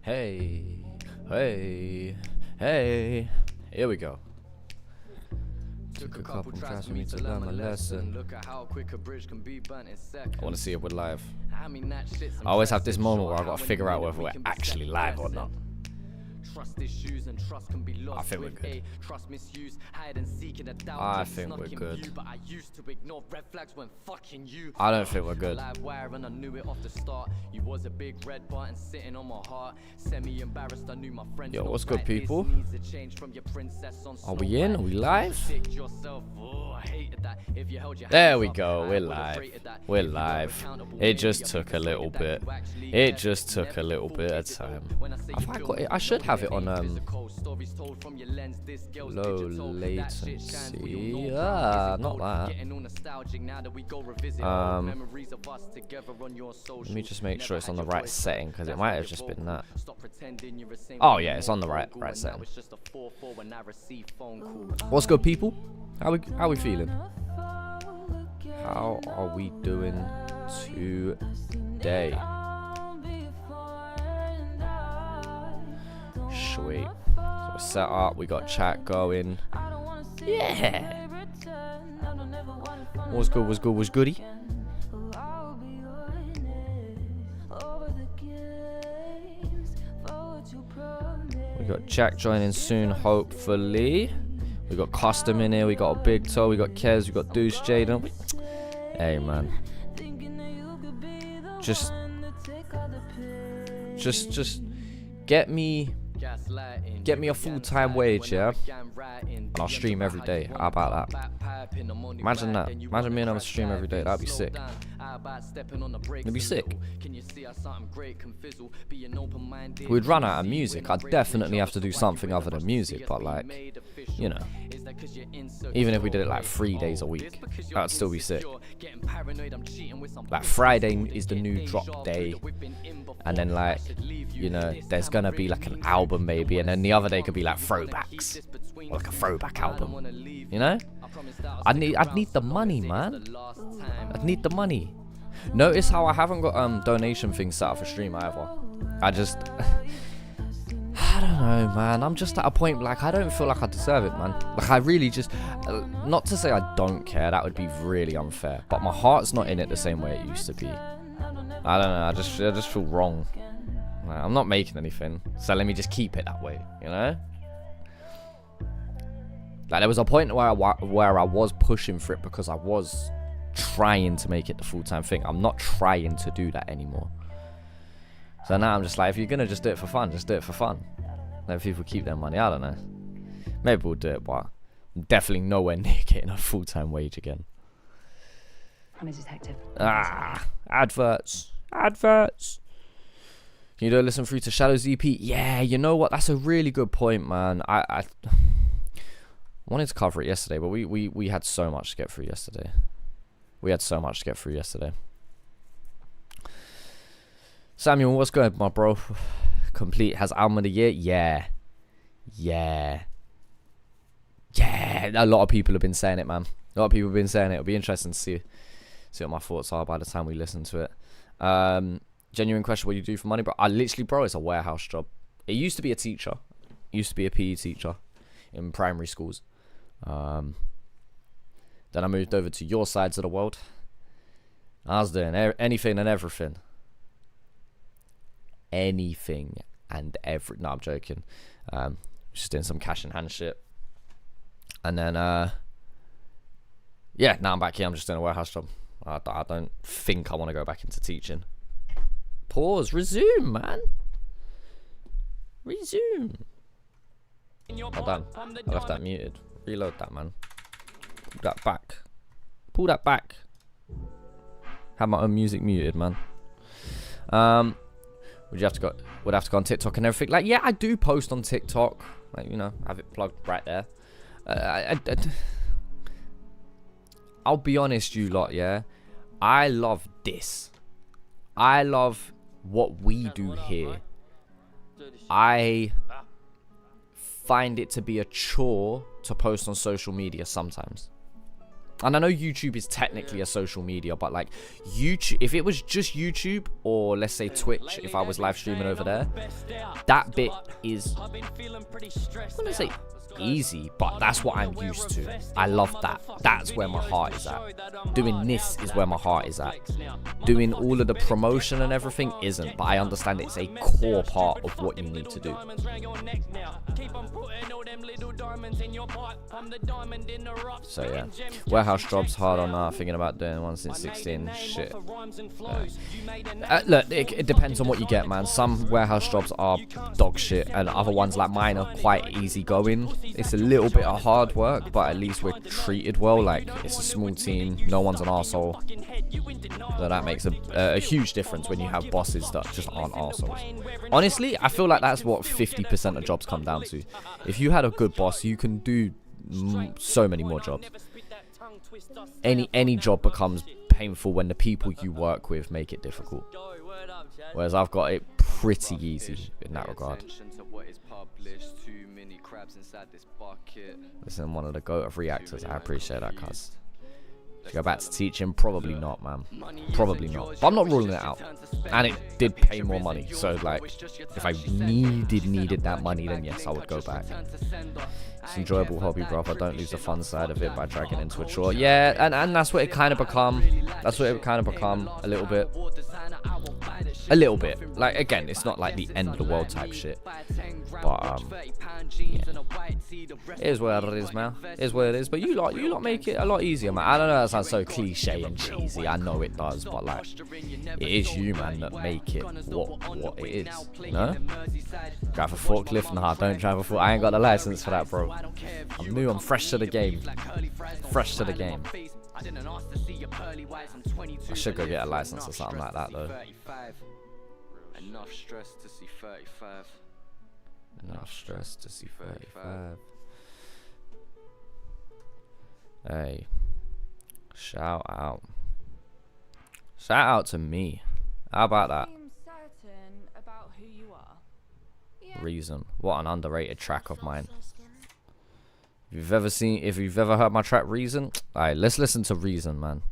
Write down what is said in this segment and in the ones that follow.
Hey, hey, hey. Here we go. Took a couple tries for me to learn my lesson. Look at how quick a bridge can be burnt in seconds. I want to see if we're live. I mean, that shit's I always have this impressive. moment Sure, where I've got how to many figure out minutes whether we we're can be actually second live or guessing. not. Trust issues and trust can be lost. I think we're with good. a trust misuse, hide and seek in a doubt. I just think we're snuck in good. view, but I used to ignore red flags when fucking you. I don't think we're good. Live wire and I knew it off the start. You was a big red button sitting on my heart. Semi embarrassed, I knew my friends. Yo, not what's good, right. people? This needs a change from your princess on Are Snow we in? White. Are we live? Contradict yourself. Oh, I hated that. If you held your There hands we up, go. I We're would've live. rated that. We're If you were live. accountable, It maybe just I took a would've little stated bit. that you actually It cared. just took a Never little full bit of visit though. time. When I say Have you I feel got me, it? I should have it on physical. Stories told from your lens. This girl's low digital. That shit shines, we all latency. know Ah, it's not gold. that. Getting all nostalgic now that we go revisit old memories of us together on your socials. Let me just make sure Never it's had on the your right voice setting back. because it That's might why have you're just been vocal. that. Stop pretending you're the same Oh when yeah, you're it's on the more right vocal, and now setting. it's just a 4-4 when I receive phone call. What's good, people? How we feeling? How are we doing today? Sweet. So we're set up. We got chat going. Yeah. What's good? What's good? What's goody? We got Jack joining soon, hopefully. We got Custom in here. We got a Big Toe. We got Kez. We got Deuce Jaden. Hey man. Just get me a full-time wage, yeah? And I'll stream every day. How about that? Imagine that. Imagine being able to stream every day. That'd be sick. It'd be sick. We'd run out of music. I'd definitely have to do something other than music, but like, you know, even if we did it like 3 days a week, that'd still be sick. Like Friday is the new drop day, and then like, you know, there's gonna be like an album maybe, and then the other day could be like throwbacks, or like a throwback album, you know? I'd need the money, man. I'd need the money. Notice how I haven't got donation things set up for stream either. I don't know, man. I'm just at a point like I don't feel like I deserve it, man. Like I really just, not to say I don't care, that would be really unfair, but my heart's not in it the same way it used to be. I don't know. I just feel wrong. Like, I'm not making anything, so let me just keep it that way, you know. Like there was a point where I was pushing for it because I was trying to make it the full-time thing. I'm not trying to do that anymore. So now I'm just like, if you're gonna just do it for fun, just do it for fun. Let people keep their money. I don't know. Maybe we'll do it, but I'm definitely nowhere near getting a full-time wage again. I'm a detective. Adverts. Can you do a listen through to Shadow's EP? Yeah, you know what? That's a really good point, man. I wanted to cover it yesterday, but we had so much to get through yesterday. Samuel, what's good, my bro? Complete has album of the year? Yeah. A lot of people have been saying it, man. It'll be interesting to see what my thoughts are by the time we listen to it. Genuine question, what do you do for money, bro? I literally, bro, it's a warehouse job. It used to be a teacher. It used to be a PE teacher in primary schools. Then I moved over to your sides of the world. I was doing anything and everything. No, I'm joking. Just doing some cash in hand shit. And then, yeah, now I'm back here. I'm just doing a warehouse job. I don't think I want to go back into teaching. Pause. Resume, man. Resume. Oh, damn. I left that muted. Reload that, man. Pull that back. Have my own music muted, man. Would have to go on TikTok and everything? Like, yeah, I do post on TikTok. Like, you know, have it plugged right there. I'll be honest, you lot, yeah. I love this. I love what we do here. I find it to be a chore to post on social media sometimes. And I know YouTube is technically a social media, but like YouTube, if it was just YouTube or let's say Twitch, if I was live streaming over there, that bit is, I wouldn't say easy, but that's what I'm used to. I love that. That's where my heart is at. Doing this is where my heart is at. Doing all of the promotion and everything isn't, but I understand it's a core part of what you need to do. So yeah, warehouse jobs hard on thinking about doing one since 16. Shit. Look, it depends on what you get, man. Some warehouse jobs are dog shit, and other ones like mine are quite easy going. It's a little bit of hard work, but at least we're treated well. Like, it's a small team, no one's an arsehole. So that makes a huge difference when you have bosses that just aren't arseholes. Honestly, I feel like that's what 50% of jobs come down to. If you had a good boss, you can do so many more jobs. Any job becomes painful when the people you work with make it difficult. Whereas I've got it pretty easy in that regard. Listen, one of the GOAT of reactors. I appreciate that, cuz. To go back to teaching, probably not, man. Probably not. But I'm not ruling it out. And it did pay more money. So, like, if I needed that money, then yes, I would go back. It's an enjoyable hobby, brother. Don't lose the fun side of it by dragging into a chore. Yeah, and that's what it kind of become. That's what it kind of become a little bit. A little bit. Like, again, it's not like the end of the world type shit. But, yeah. It is what it is, man. It is what it is. But you lot make it a lot easier, man. I don't know, that sounds so cliche and cheesy. I know it does, but, like, it is you, man, that make it what it is. You know? Drive a forklift? Nah, don't drive a forklift. I ain't got the license for that, bro. I'm new, I'm fresh to the game. Fresh to the game. I should go get a license or something like that, though. Enough stress to see 35. Enough stress to see 35. Hey. Shout out. Shout out to me. How about that? Reason. What an underrated track of mine. If you've ever heard my track Reason, alright, let's listen to Reason, man.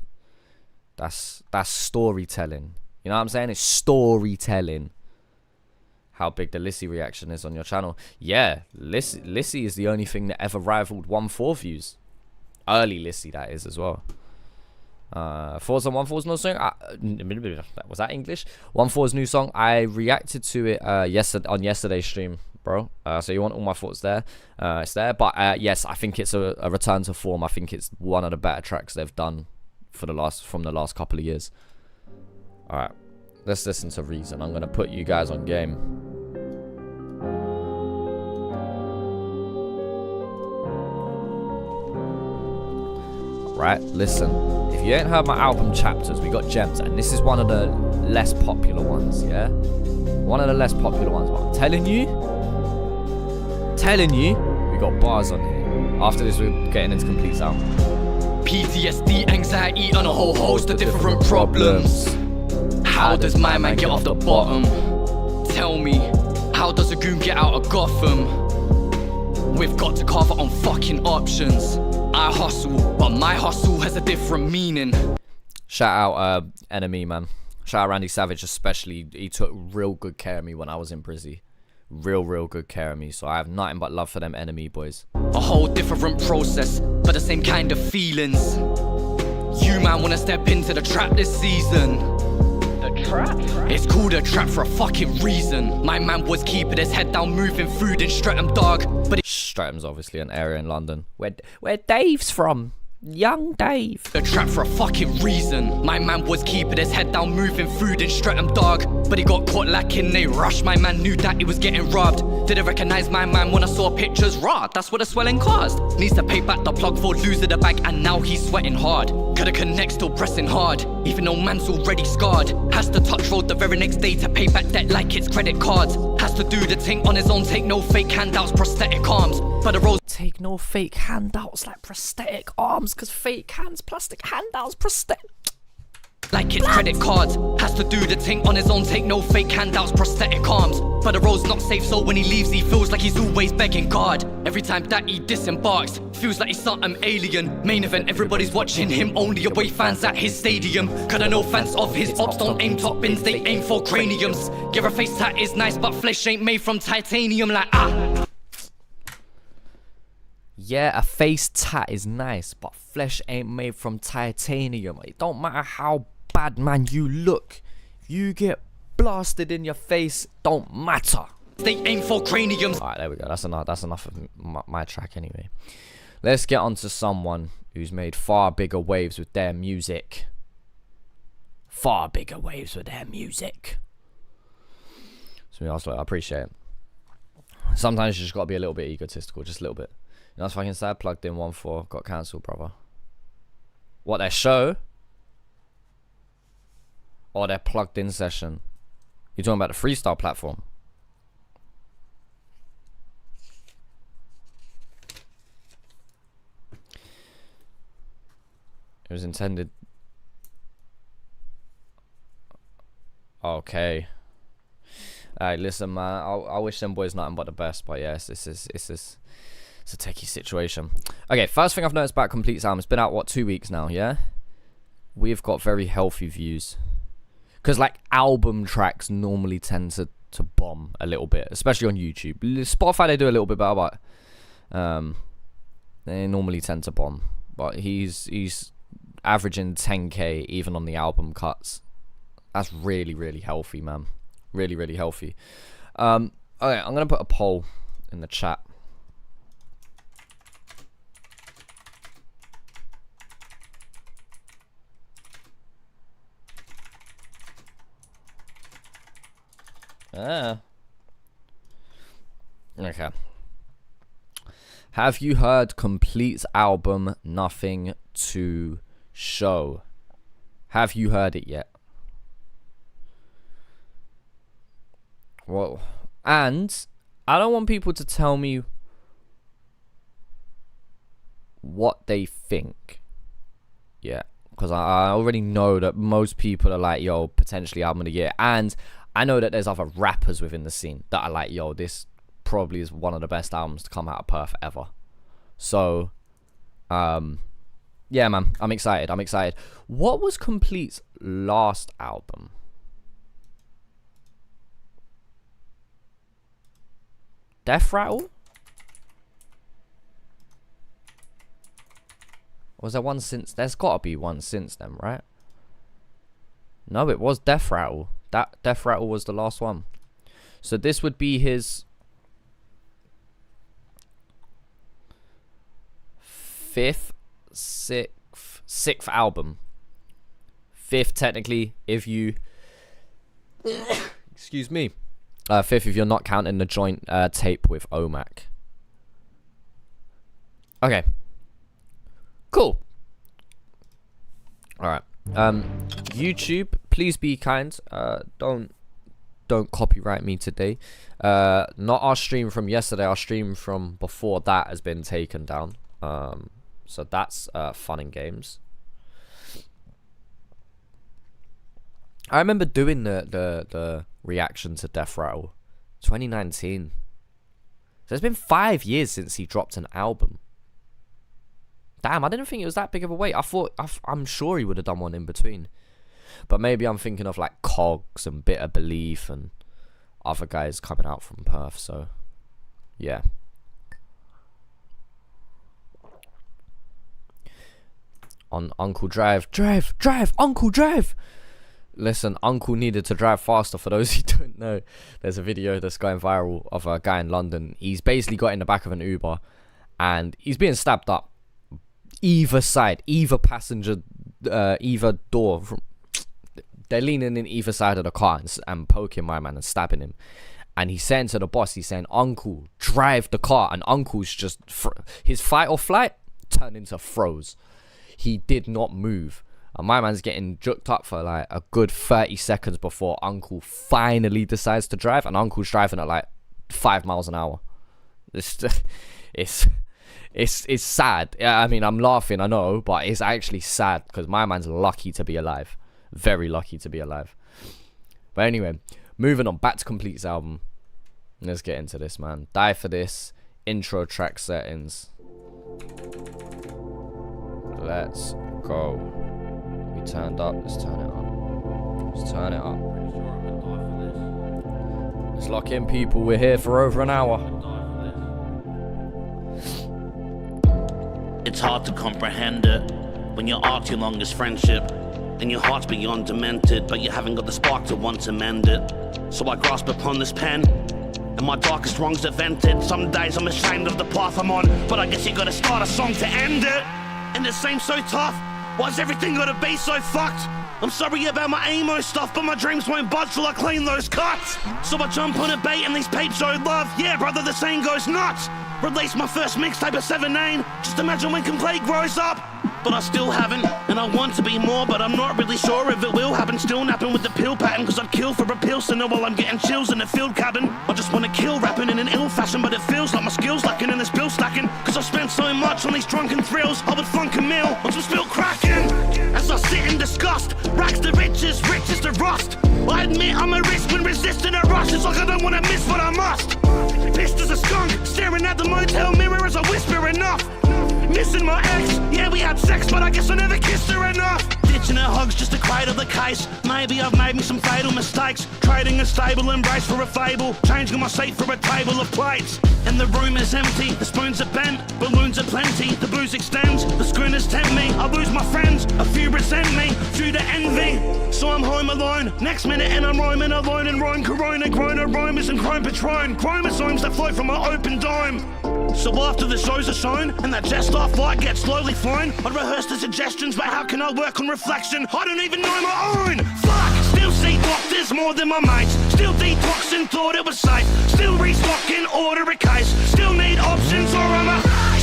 That's storytelling. You know what I'm saying? It's storytelling. How big the Lissy reaction is on your channel. Yeah, Lissy is the only thing that ever rivaled 1/4 views. Early Lissy, that is, as well. 4's on 1/4's new song. Was that English? 1/4's new song. I reacted to it on yesterday's stream, bro. So you want all my thoughts there? It's there. But yes, I think it's a return to form. I think it's one of the better tracks they've done from the last couple of years. All right, let's listen to Reason. I'm gonna put you guys on game. Right, listen. If you ain't heard my album Chapters, we got gems, and this is one of the less popular ones, yeah? One of the less popular ones, but I'm telling you, we got bars on here. After this, we're getting into complete sound. PTSD, anxiety, and a whole host of different problems. How does my man get off the bottom? Tell me, how does a goon get out of Gotham? We've got to carve it on fucking options. I hustle, but my hustle has a different meaning. Shout out Enemy, man. Shout out Randy Savage especially. He took real good care of me when I was in Brizzy. Real good care of me. So I have nothing but love for them Enemy boys. A whole different process, but the same kind of feelings. You man wanna step into the trap this season. The trap? It's called a trap for a fucking reason. My man was keeping his head down, moving food in Streatham, dog. But Streatham's obviously an area in London. Where Dave's from. Young Dave. The trap for a fucking reason. My man was keeping his head down, moving food in Streatham, dog. But he got caught lacking, they rushed. My man knew that he was getting robbed. Didn't recognize my man when I saw pictures. Raw, that's what the swelling caused. Needs to pay back the plug for losing the bank, and now he's sweating hard. Gotta connect, still pressing hard, even though man's already scarred. Has to touch road the very next day to pay back debt like it's credit cards. Has to do the thing on his own, take no fake handouts, prosthetic arms. But the road take no fake handouts like prosthetic arms, cause fake hands, plastic handouts, prosthetic. like it's credit cards. Has to do the thing on his own, take no fake handouts, prosthetic arms. But the road's not safe, so when he leaves he feels like he's always begging God. Every time that he disembarks, feels like he's something alien. Main event, everybody's watching him, only away fans at his stadium. Cause I know fans of his ops don't aim top bins, they aim for craniums. Give her face tat is nice, but flesh ain't made from titanium, like ah. Yeah, a face tat is nice, but flesh ain't made from titanium. It don't matter how bad, man, you look. If you get blasted in your face, don't matter. They aim for craniums. Alright, there we go. That's enough of my track anyway. Let's get on to someone who's made far bigger waves with their music. Far bigger waves with their music. So I appreciate it. Sometimes you just gotta be a little bit egotistical, just a little bit. You know, that's fucking sad. Plugged in 1-4, got cancelled, brother. What, their show? Or their plugged in session? You're talking about the freestyle platform? It was intended. Okay. Alright, listen, man. I wish them boys nothing but the best, but yes, it's a techie situation. Okay, first thing I've noticed about Complete's album, it's been out, what, 2 weeks now, yeah? We've got very healthy views. Because, like, album tracks normally tend to bomb a little bit, especially on YouTube. Spotify, they do a little bit better, but they normally tend to bomb. But he's averaging 10k even on the album cuts. That's really, really healthy, man. Really, really healthy. Okay, I'm going to put a poll in the chat. Okay. Have you heard Complete's album Nothing to Show? Have you heard it yet? Well, and I don't want people to tell me what they think. Yeah, because I already know that most people are like, yo, potentially album of the year. And I know that there's other rappers within the scene that are like, yo, this probably is one of the best albums to come out of Perth ever. So, yeah, man, I'm excited. What was Complete's last album? Death Rattle? Or was there one since? There's gotta be one since then, right? No, it was Death Rattle. That Death Rattle was the last one. So this would be his sixth album. Fifth, technically, if you excuse me. Fifth, if you're not counting the joint tape with Omac. Okay. Cool. All right. YouTube, please be kind. Don't copyright me today. Not our stream from yesterday. Our stream from before that has been taken down. So that's fun and games. I remember doing the reaction to Death Rattle, 2019. So it's been 5 years since he dropped an album. Damn, I didn't think it was that big of a wait. I'm sure he would have done one in between. But maybe I'm thinking of like Cogs and Bitter Belief and other guys coming out from Perth. So, yeah. On Uncle Drive, Uncle Drive. Listen, Uncle needed to drive faster. For those who don't know, there's a video that's going viral of a guy in London. He's basically got in the back of an Uber and he's being stabbed up. Either side, either passenger, either door. They're leaning in either side of the car and poking my man and stabbing him. And he's saying to the boss, he's saying, Uncle, drive the car. And Uncle's just, his fight or flight turned into froze. He did not move. And my man's getting juked up for like a good 30 seconds before Uncle finally decides to drive. And Uncle's driving at like 5 miles an hour. It's sad. I mean, I'm laughing, I know, but it's actually sad because my man's lucky to be alive. Very lucky to be alive. But anyway, moving on, back to Complete's album. Let's get into this, man. Die for this. Intro track settings. Let's go. We turned up. Let's turn it up. Let's turn it up. Let's lock in, people. We're here for over an hour. It's hard to comprehend it when you're after your longest friendship and your heart's beyond demented, but you haven't got the spark to want to mend it. So I grasp upon this pen and my darkest wrongs are vented. Some days I'm ashamed of the path I'm on, but I guess you gotta start a song to end it. And it seems so tough. Why's everything gotta be so fucked? I'm sorry about my emo stuff, but my dreams won't budge till I clean those cuts. So I jump on a bait and these peeps show love. Yeah, brother, the scene goes nuts. Release my first mixtape at 17. Just imagine when Complete grows up. But I still haven't, and I want to be more, but I'm not really sure if it will happen. Still napping with the pill pattern, cause I'd kill for a pilsner while I'm getting chills in the field cabin. I just wanna kill rapping in an ill fashion, but it feels like my skills lacking and this bill stacking. Cause I've spent so much on these drunken thrills, I would funk a meal on some spilt cracking. As I sit in disgust, racks to riches, riches to rust. I admit I'm a risk when resisting a rush. It's like I don't wanna miss what I must. Pissed as a skunk, staring at the motel mirror as I whisper enough. Missing my ex, yeah we had sex, but I guess I never kissed her enough. Ditching her hugs just to cradle the case. Maybe I've made me some fatal mistakes. Trading a stable embrace for a fable. Changing my seat for a table of plates. And the room is empty, the spoons are bent, balloons are plenty, the booze extends, the schooners tempt me. I lose my friends, a few resent me, few to envy. So I'm home alone, next minute and I'm roaming alone in Rome. Corona, grown aromas and chrome patron, chromosomes that flow from my open dome. So after the shows are shown and that jet star flight gets slowly flown, I rehearse the suggestions, but how can I work on reflection? I don't even know my own. Fuck! Still see doctors more than my mates. Still detoxing, thought it was safe. Still restocking, order a case. Still need options or am I?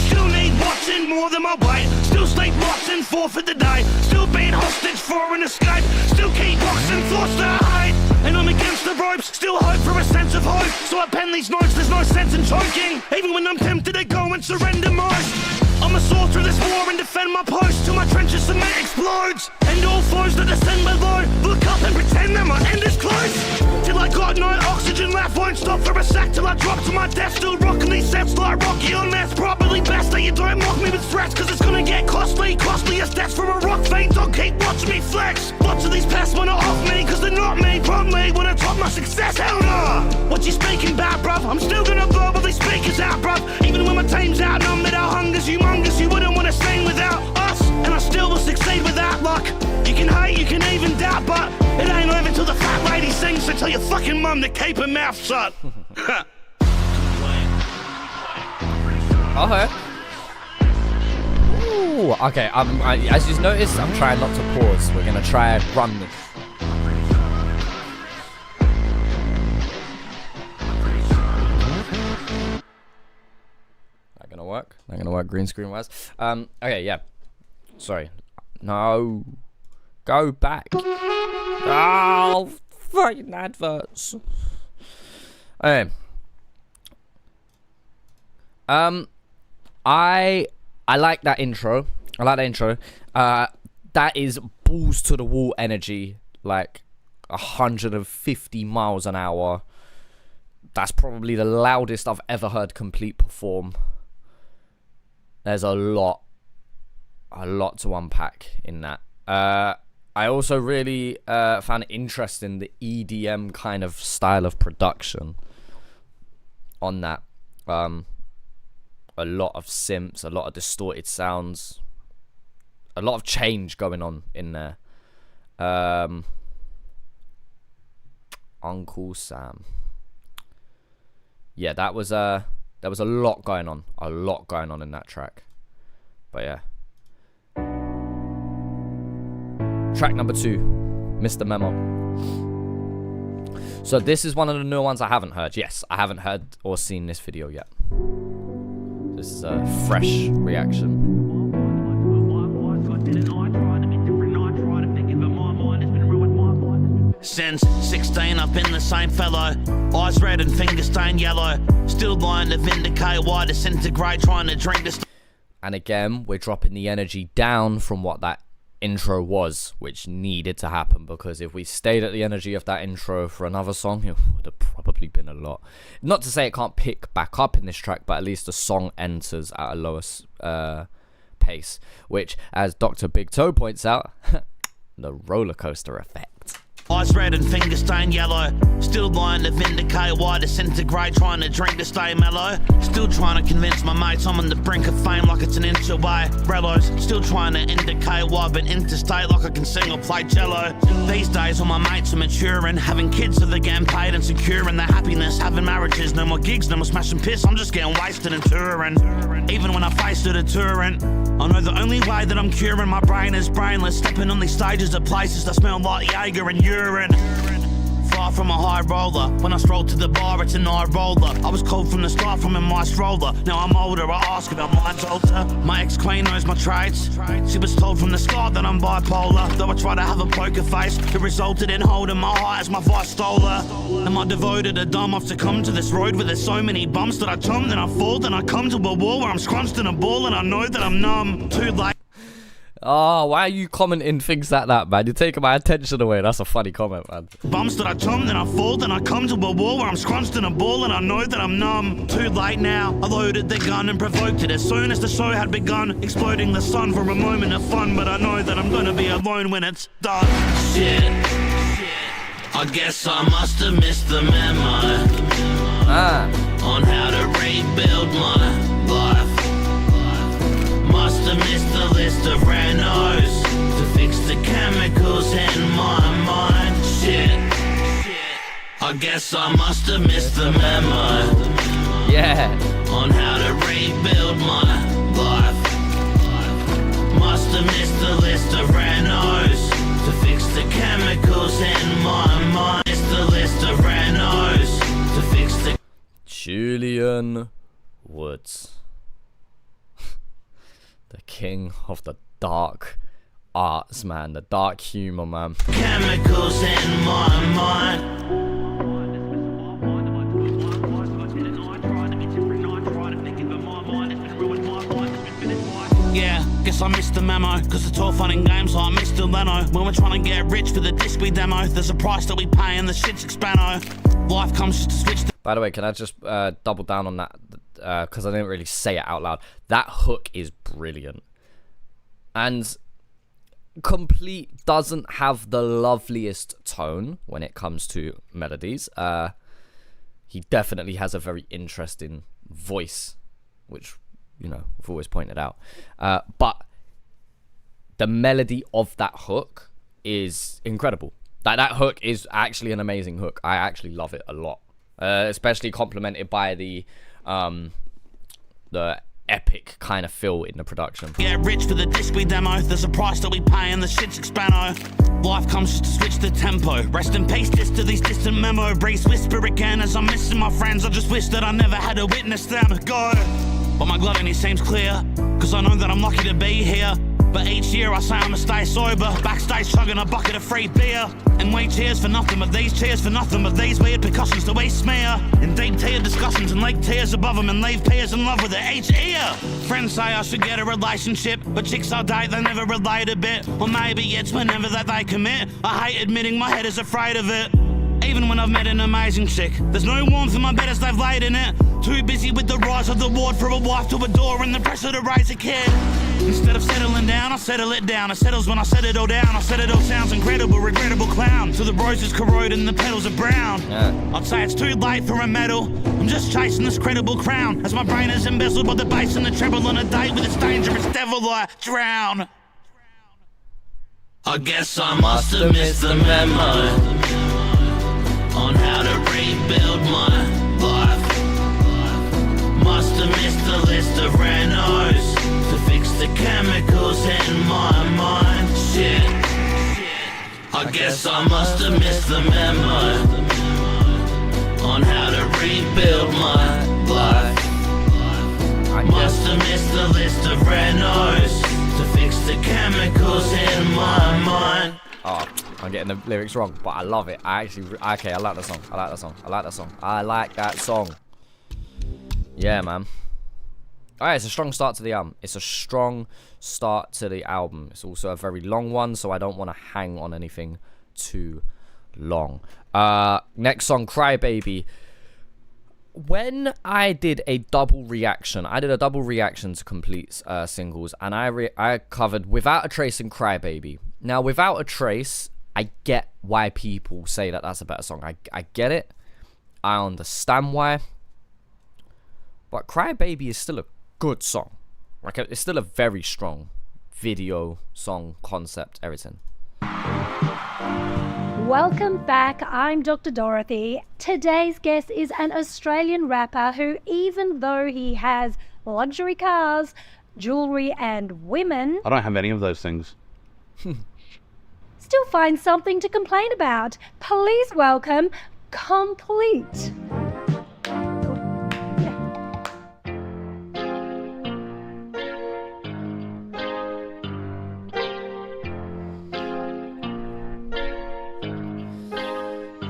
Still need watching more than my weight. Still sleep watching, forfeit the day. Still being hostage for an escape. Still keep boxing, thoughts to hate. And I'm against the ropes, still hope for a sense of hope. So I pen these notes, there's no sense in choking. Even when I'm tempted to go and surrender most. I'ma soar through this war and defend my post till my trenches cement explodes. And all foes that descend below, look up and pretend that my end is close. Till I got no oxygen left, won't stop for a sec till I drop to my death. Still rocking these sets like Rocky on meth. Probably best that you don't mock me with threats, cause it's gonna get costly. Costly as deaths from a rock vein, don't keep watching me flex. Lots of these pests wanna off me, cause they're not me. Promptly when I top my success, hell nah. What you speaking about, bruv? I'm still gonna verbally speak us out, bruv. Even when my team's outnumbered, our hunger's humongous. You wouldn't wanna sing without us, and I still will succeed without luck. You can hate, you can even doubt, but it ain't over till the fat lady sings. So tell your fucking mum to keep her mouth shut. Okay. Ooh, okay. As you've noticed, I'm trying not to pause. We're gonna try and run this. Not gonna work. Not gonna work. Green screen wise. Okay. Yeah. Sorry. No. Go back. Oh, fucking adverts. Okay. I like that intro. I like that intro. That is balls to the wall energy, like 150 miles an hour. That's probably the loudest I've ever heard Complete perform. There's a lot to unpack in that. I also really found it interesting, the EDM kind of style of production on that. A lot of synths, a lot of distorted sounds, a lot of change going on in there. Uncle Sam. Yeah, there was a lot going on. A lot going on in that track. But yeah. Track number 2, Mr. Memo. So this is one of the new ones I haven't heard. Yes, I haven't heard or seen this video yet. This is a fresh reaction. Since 16 I've been the same fellow. Eyes red and fingers stained yellow. Still lying to vindicate why disintegrate, trying to drink this. And again, we're dropping the energy down from what that intro was, which needed to happen, because if we stayed at the energy of that intro for another song, it would have probably been a lot. Not to say it can't pick back up in this track, but at least the song enters at a lower pace, which, as Dr. Big Toe points out, the roller coaster effect. Eyes red and fingers stained yellow. Still lying to vindicate why disintegrate, trying to drink to stay mellow. Still trying to convince my mates I'm on the brink of fame like it's an inch away. Rellos, still trying to indicate why I've been interstate like I can sing or play cello. These days all my mates are maturing, having kids so they're getting paid and securing their happiness. Having marriages, no more gigs, no more smashing piss, I'm just getting wasted and touring. Even when I face a deterrent, I know the only way that I'm curing my brain is brainless. Stepping on these stages at places that smell like Jaeger and urine. Far from a high roller. When I stroll to the bar, it's an eye roller. I was cold from the start from in my stroller. Now I'm older, I ask about mine's alter. My ex-queen knows my traits. She was told from the start that I'm bipolar. Though I try to have a poker face, it resulted in holding my heart as my vice stole her. Am I devoted or dumb? I've succumbed to this road where there's so many bumps that I jump, then I fall, then I come to a wall where I'm scrunched in a ball and I know that I'm numb. Too late. Oh, why are you commenting things like that, man? You're taking my attention away. That's a funny comment, man. Bumps that I jump, then I fall, then I come to a wall where I'm scrunched in a ball and I know that I'm numb. Too late now. I loaded the gun and provoked it as soon as the show had begun. Exploding the sun for a moment of fun, but I know that I'm gonna be alone when it's done. Shit. I guess I must have missed the memo on how to rebuild my life. Must have missed the list of randos to fix the chemicals in my mind. Shit. I guess I must have missed the memo. Yeah. On how to rebuild my life. Must have missed the list of randos to fix the chemicals in my mind. Missed the list of randos to fix the. Julian Woods. The king of the dark arts, man. The dark humor, man. Chemicals in my mind. Yeah, guess I missed the memo, cause it's all fun and games like Mr. Leno. When we're trying to get rich for the disc we demo, there's a price that we pay and the shit's expano. Life comes just to switch the. By the way, can I just double down on that? Because I didn't really say it out loud. That hook is brilliant. And Complete doesn't have the loveliest tone when it comes to melodies. He definitely has a very interesting voice, which, you know, I've always pointed out. But the melody of that hook is incredible. That hook is actually an amazing hook. I actually love it a lot. Especially complemented by the epic kind of feel in the production. Get rich for the disc we demo, there's a price that we pay and the shit's expano. Life comes just to switch the tempo. Rest in peace, this to these distant memo. Breeze whisper again as I'm missing my friends. I just wish that I never had to witness them go. But my gluttony seems clear, cause I know that I'm lucky to be here. But each year I say I'ma stay sober, backstage chugging a bucket of free beer. And we cheers for nothing but these, cheers for nothing but these weird percussions that we smear. In deep tier discussions and lake tears above them and leave peers in love with it each ear. Friends say I should get a relationship, but chicks I date, they never relate a bit. Or maybe it's whenever that they commit. I hate admitting my head is afraid of it. Even when I've met an amazing chick, there's no warmth in my bed as they've laid in it. Too busy with the rise of the ward for a wife to adore and the pressure to raise a kid. Instead of settling down, I settle it down. It settles when I set it all down. I said it all sounds incredible, regrettable clown. So the roses corrode and the petals are brown. I'd say it's too late for a medal. I'm just chasing this credible crown. As my brain is embezzled by the bass and the treble on a date with its dangerous devil, I drown. I guess I must have missed the memo on how to rebuild my life. Must have missed the list of randos to fix the chemicals in my mind. Shit. I guess I must have missed the memo on how to rebuild my life. Must have missed the list of randos to fix the chemicals in my mind. Oh, I'm getting the lyrics wrong, but I love it. I like that song. I like that song. I like that song. I like that song. Yeah, man. Alright, it's a strong start to the album. It's a strong start to the album. It's also a very long one, so I don't want to hang on anything too long. Next song, Crybaby. When I did a double reaction, to complete singles, and I covered Without a Trace and Crybaby. Now, Without a Trace, I get why people say that that's a better song. I get it. I understand why. But Crybaby is still a good song. Like, it's still a very strong video, song, concept, everything. Welcome back, I'm Dr. Dorothy. Today's guest is an Australian rapper who, even though he has luxury cars, jewellery and women... I don't have any of those things. ...still finds something to complain about. Please welcome Complete.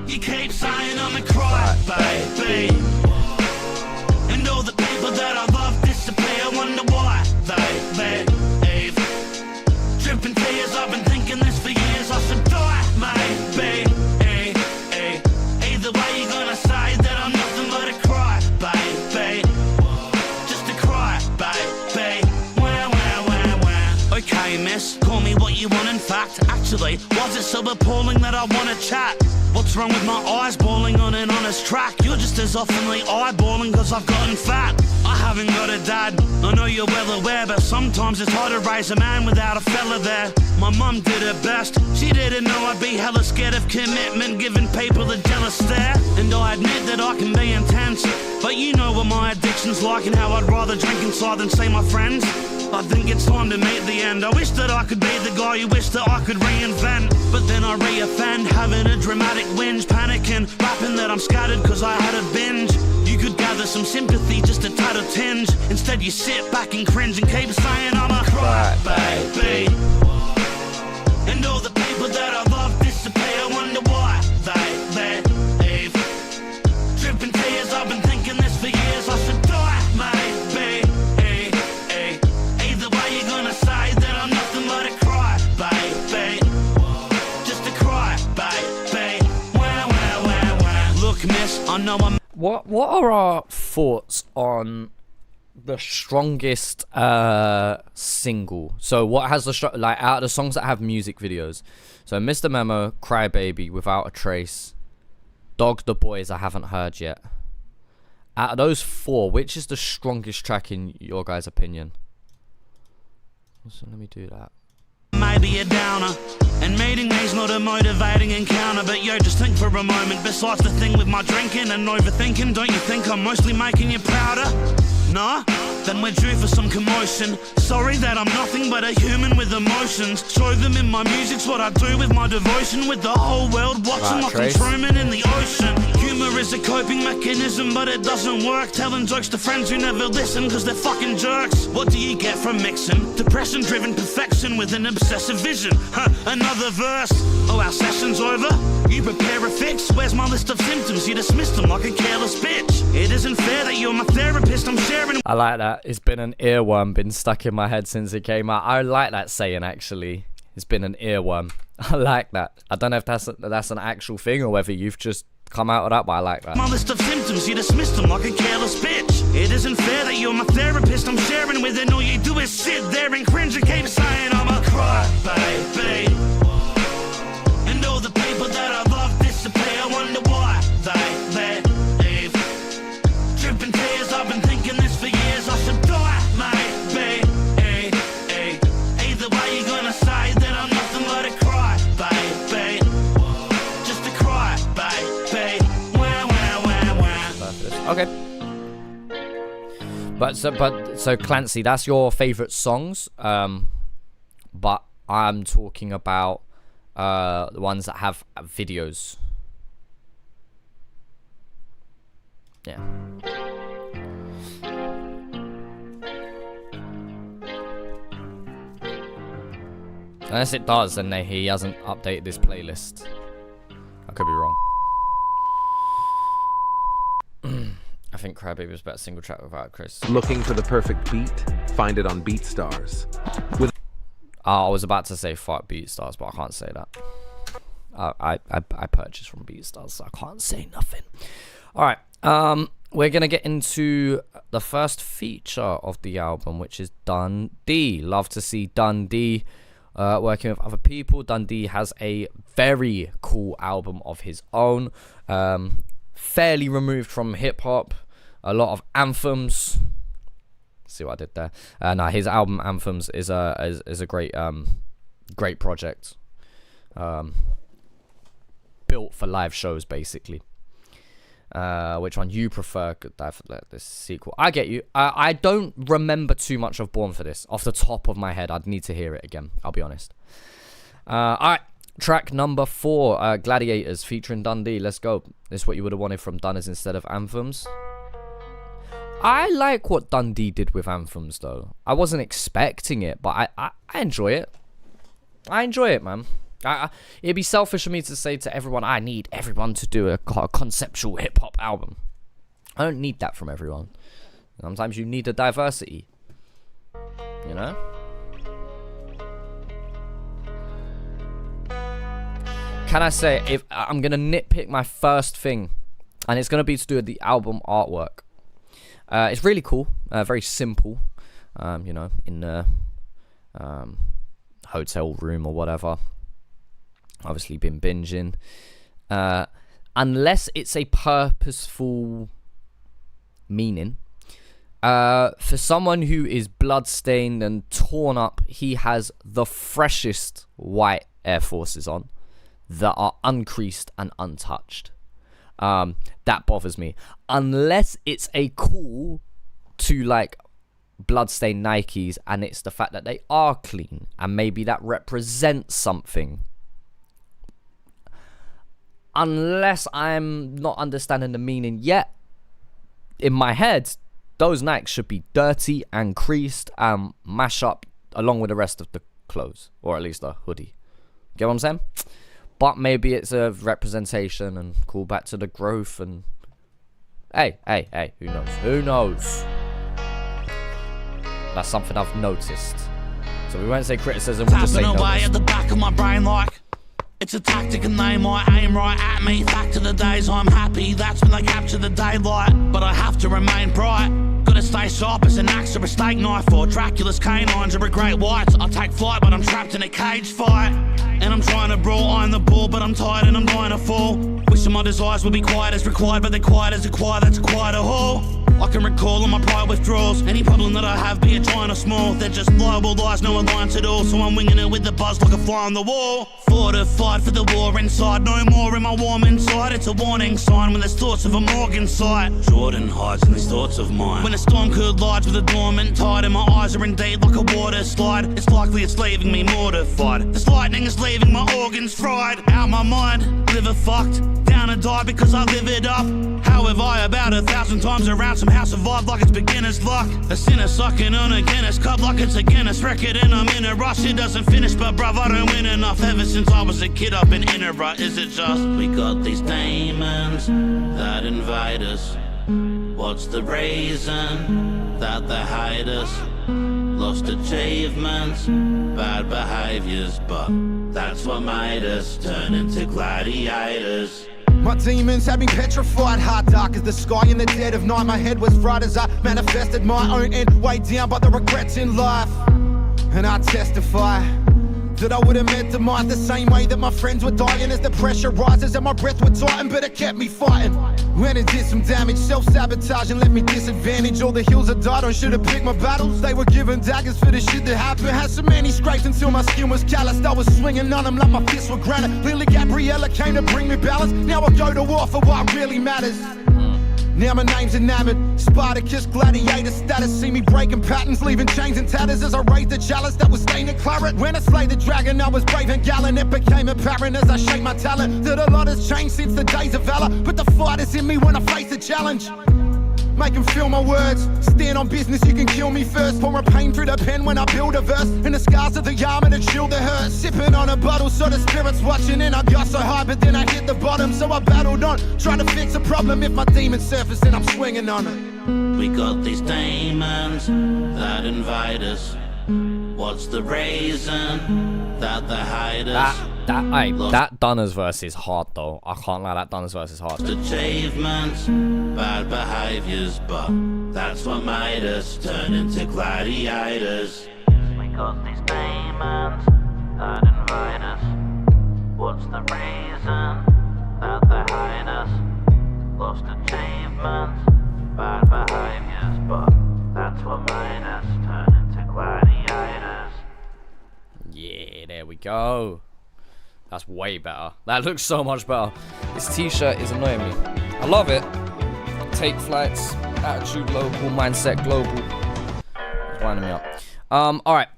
You keep saying I'm a crybaby, and all the people that I love disappear. Wonder why they leave. Dripping tears, I've been thinking this for years. I should die, maybe. Either way, you're gonna say that I'm nothing but a crybaby, just a crybaby. Okay, miss, call me what you want. In fact, actually, was it so appalling that I wanna chat? What's wrong with my eyes balling on an honest track? You're just as oftenly eyeballing cause I've gotten fat. I haven't got a dad, I know you're well aware, but sometimes it's hard to raise a man without a fella there. My mum did her best, she didn't know I'd be hella scared of commitment, giving people a jealous stare. And I admit that I can be intense, but you know what my addiction's like and how I'd rather drink inside than see my friends. I think it's time to meet the end. I wish that I could be the guy who wished that I could reinvent, but then I re-offend, having a dramatic whinge, panicking, rapping that I'm scattered cause I had a binge. You could gather some sympathy, just a tad of tinge. Instead you sit back and cringe and keep saying I'm a crybaby, and all the people that I love disappear. Wonder why they leave. Dripping tears, I've been thinking this for years. I should die, maybe. Either way, you're gonna say that I'm nothing but a crybaby, just a crybaby. Look, miss, I know I'm... What are our thoughts on the strongest single? So what has the like out of the songs that have music videos? So Mr. Memo, Crybaby, Without a Trace, Dog the Boys I haven't heard yet. Out of those four, which is the strongest track in your guys' opinion? So let me do that. Maybe a downer, and meeting me's not a motivating encounter. But yo, just think for a moment. Besides the thing with my drinking and overthinking, don't you think I'm mostly making you prouder? Nah? Then we're due for some commotion. Sorry that I'm nothing but a human with emotions. Show them in my music's what I do with my devotion. With the whole world watching like I'm Truman in the ocean. Humor is a coping mechanism, but it doesn't work. Telling jokes to friends who never listen cause they're fucking jerks. What do you get from mixing depression driven perfection with an obsessive vision? Another verse. Oh, our session's over? You prepare a fix? Where's my list of symptoms? You dismiss them like a careless bitch. It isn't fair that you're my therapist. I'm sharing. I like that. It's been an earworm, been stuck in my head since it came out. I like that saying, actually. It's been an earworm. I like that. I don't know if that's an actual thing or whether you've just come out of that, but I like that. My list of symptoms, you dismiss them like a careless bitch. It isn't fair that you're my therapist. I'm sharing with it. All you do is sit there and cringe and keep saying I'm a crybaby, and all the people that I love disappear. Wonder why they leave. Dripping tears, I've been thinking this for years. I should die, maybe. Either way, you're gonna say that I'm nothing but a crybaby, just a crybaby. Okay. But so Clancy, that's your favorite songs. But I'm talking about the ones that have videos. Yeah. Unless it does, then he hasn't updated this playlist. I could be wrong. I think Crybaby was a better single track without Chris. Looking for the perfect beat? Find it on BeatStars. I was about to say fuck BeatStars, but I can't say that. I purchased from BeatStars, so I can't say nothing. All right, we're gonna get into the first feature of the album, which is Dundee. Love to see Dundee working with other people. Dundee has a very cool album of his own, fairly removed from hip hop. A lot of anthems. See what I did there? No, his album Anthems is a great great project. Built for live shows, basically. Which one you prefer? Could dive for this sequel? I get you. I don't remember too much of Born for this off the top of my head. I'd need to hear it again, I'll be honest. Alright, track number 4, Gladiators featuring Dundee. Let's go. This is what you would have wanted from Dunners instead of Anthems. I like what Dundee did with Anthems, though. I wasn't expecting it, but I enjoy it. I enjoy it, man. It'd be selfish of me to say to everyone, I need everyone to do a conceptual hip-hop album. I don't need that from everyone. Sometimes you need a diversity. You know? Can I say, if I'm going to nitpick my first thing, and it's going to be to do with the album artwork. It's really cool, very simple, you know, in a hotel room or whatever. Obviously been binging. Unless it's a purposeful meaning. For someone who is bloodstained and torn up, he has the freshest white Air Forces on that are uncreased and untouched. That bothers me. Unless it's a call to like bloodstained Nikes and it's the fact that they are clean and maybe that represents something. Unless I'm not understanding the meaning yet, in my head, those Nikes should be dirty and creased and mash up along with the rest of the clothes, or at least a hoodie. Get what I'm saying? But maybe it's a representation and call back to the growth and... Hey, who knows? Who knows? That's something I've noticed. So we won't say criticism, we'll just say notice. Away at the back of my brain like it's a tactic and they might aim right at me. Back to the days I'm happy, that's when they capture the daylight. But I have to remain bright. Gotta stay sharp as an axe or a steak knife, or Dracula's canines or a great white. I take flight but I'm trapped in a cage fight. And I'm trying to brawl, I'm the ball, but I'm tired and I'm dying to fall. Wishing my desires would be quiet as required, but they're quiet as a choir, that's quite a haul. I can recall all my pride withdrawals. Any problem that I have, be it giant or small, they're just liable lies, no alliance at all. So I'm winging it with the buzz like a fly on the wall. Fortified for the war inside, no more in my warm inside. It's a warning sign when there's thoughts of a Morgan sight. Jordan hides in these thoughts of mine. When a storm collides with a dormant tide, and my eyes are indeed like a water slide. It's likely it's leaving me mortified. This lightning is leaving my organs fried. Out my mind, liver fucked. Down and die because I live it up. How have I about 1,000 times around somehow survived like it's beginner's luck? A sinner sucking on a Guinness cup like it's a Guinness record, and I'm in a rush. It doesn't finish, but bruv, I don't win enough. Ever since I was a kid, I've been in a rut. Is it just we got these demons that invite us? What's the reason that they hide us? Lost achievements, bad behaviors, but that's what made us turn into gladiators. My demons had me petrified, heart dark as the sky in the dead of night. My head was right as I manifested my own end, weighed down by the regrets in life. And I testify that I would have met demise the same way that my friends were dying as the pressure rises and my breath would tighten, but it kept me fighting. When it did some damage, self-sabotage and left me disadvantaged. All the hills I died on should have picked my battles. They were given daggers for the shit that happened. Had so many scrapes until my skin was calloused. I was swinging on them like my fists were granite. Lily Gabriella came to bring me balance. Now I go to war for what really matters. Now my name's enamored, Spartacus, gladiator status. See me breaking patterns, leaving chains and tatters as I raised the chalice that was stained in claret. When I slayed the dragon, I was brave and gallant. It became apparent as I shaped my talent that a lot has changed since the days of valor. But the fight is in me when I face the challenge. make them feel my words. Stand on business, you can kill me first. Pouring pain through the pen when I build a verse. And the scars of the armor to chill the hurt. Sipping on a bottle so the spirit's watching. And I got so high but then I hit the bottom. So I battled on, trying to fix a problem. If my demons surface then I'm swinging on it. We got these demons that invite us. What's the reason that they hide us? That Dunner's verse is hard though. I can't lie, that Dunner's verse is hard. Achievements, bad behaviours, but that's what made us turn into gladiators. We got these demons that invite us. What's the reason that they hide us? Lost achievements, bad behaviours, but that's what made us turn into gladiators. Yeah, there we go. That's way better. That looks so much better. This t-shirt is annoying me. I love it. Take flights, attitude local, mindset global. It's winding me up. Alright.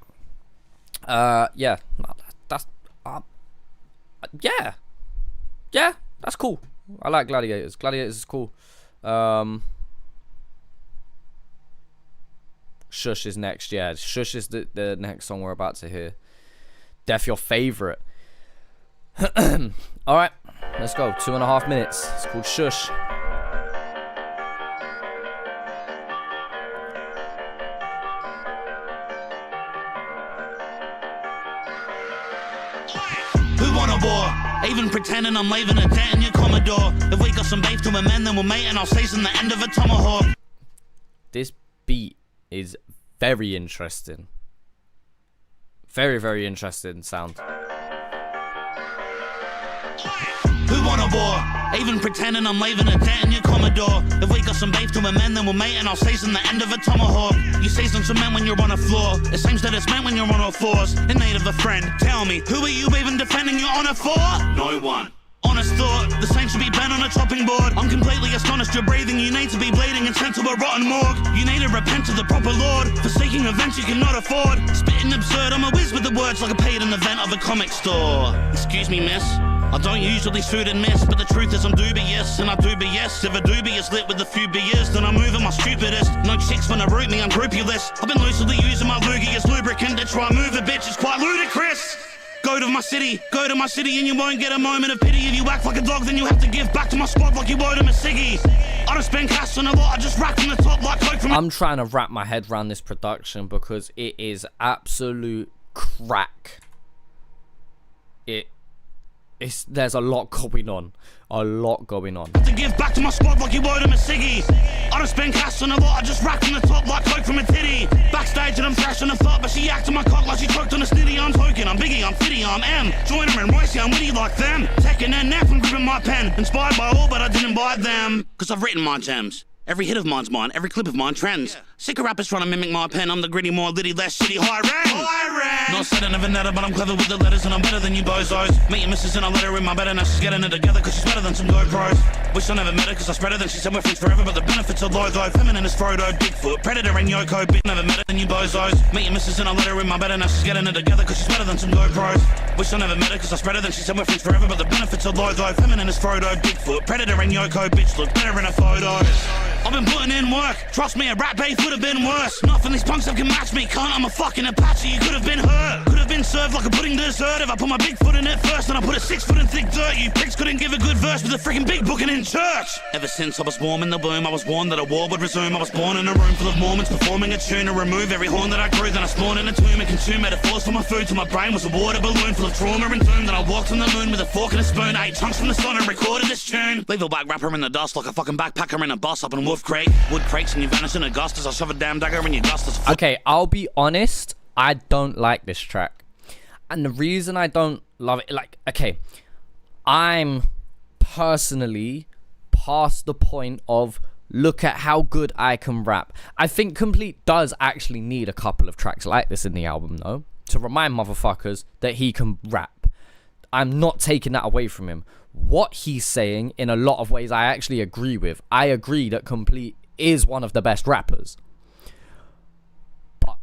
Yeah. That's yeah. Yeah, that's cool. I like Gladiators. Gladiators is cool. Shush is next, yeah. Shush is the next song we're about to hear. Def, your favorite. Alright, let's go. 2.5 minutes. It's called Shush. Who want a war? Even pretending I'm leaving a dent in your Commodore. If we got some beef to amend, then we'll mate and I'll season the end of a tomahawk. This beat is very interesting. Very, very interesting sound. Who want a war? Even pretending I'm leaving a dent in your Commodore. If we got some beef to amend, then we'll mate and I'll season the end of a tomahawk. You season some men when you're on a floor. It seems that it's meant when you're on all fours. In need of a friend, tell me, who are you even defending your honor for? No one. Honest thought, the same should be banned on a chopping board. I'm completely astonished you're breathing. You need to be bleeding and sent to a rotten morgue. You need to repent to the proper lord for seeking events you cannot afford. Spitting absurd, I'm a whiz with the words like a paid an event of a comic store. Excuse me, miss, I don't usually shoot and miss, but the truth is I'm dubious, and I do BS. If a dubious lit with a few beers, then I'm moving my stupidest. No chicks wanna root me, I'm groupie-less. I've been loosely using my loogie as lubricant to try and move a bitch, it's quite ludicrous. Go to my city, and you won't get a moment of pity. If you act like a dog, then you have to give back to my squad like you owed him a ciggy. I don't spend cash on a lot, I just rack from the top like coke from I'm trying to wrap my head around this production because it is absolute crack. There's a lot going on. A lot going on. To give back to my squad like you owed him a ciggy. I don't spend cash on a lot, I just rack from the top like coke from a titty. Backstage and I'm fresh on the thought, but she acted my cock like she choked on a snitty. I'm token, I'm Biggie, I'm Fitty, I'm M. Joiner and Royce, I'm witty like them. Taking their nap and gripping my pen. Inspired by all, but I didn't buy them. Cause I've written my gems. Every hit of mine's mine, every clip of mine trends. Sick of rappers trying to mimic my pen. I'm the gritty, more litty, less shitty, high rank. Not said I never netter, but I'm clever with the letters and I'm better than you bozos. Meet your missus and I let her in my bed and now she's getting it together cause she's better than some GoPros. Wish I never met her cause I spread her, then she said we're friends forever, but the benefits are low though. Feminine is Frodo, Bigfoot, Predator and Yoko, bitch never met her than you bozos. Meet your missus and I let her in my bed and now she's getting it together cause she's better than some GoPros. Wish I never met her cause I spread her, then she said we're friends forever, but the benefits are low though. Feminine is Frodo, Bigfoot, Predator and Yoko, bitch look better in a photo. I've been putting in work, trust me a rap beef would have been worse. Nothing these punks that can match me, cunt, I'm a fucking Apache. You could have been hurt, could have been served like a pudding dessert. If I put my big foot in it first, then I put a 6 foot in thick dirt. You pricks couldn't give a good verse with a freaking big booking in church. Ever since I was warm in the womb, I was warned that a war would resume. I was born in a room full of Mormons performing a tune to remove every horn that I grew. Then I spawned in a tomb and consumed metaphors for my food till my brain was a water balloon full of trauma and doom. Then I walked on the moon with a fork and a spoon, ate chunks from the sun and recorded this tune. Leave a whack rapper in the dust like a fucking backpacker in a bus up in Wolf Creek. Wood crates and you vanish in Augustus. I'll shove a damn dagger in your gustus. Okay, I'll be honest, I don't like this track. And the reason I don't love it, like, okay, I'm personally past the point of look at how good I can rap. I think Complete does actually need a couple of tracks like this in the album, though, to remind motherfuckers that he can rap. I'm not taking that away from him. What he's saying, in a lot of ways, I actually agree with. I agree that Complete is one of the best rappers. But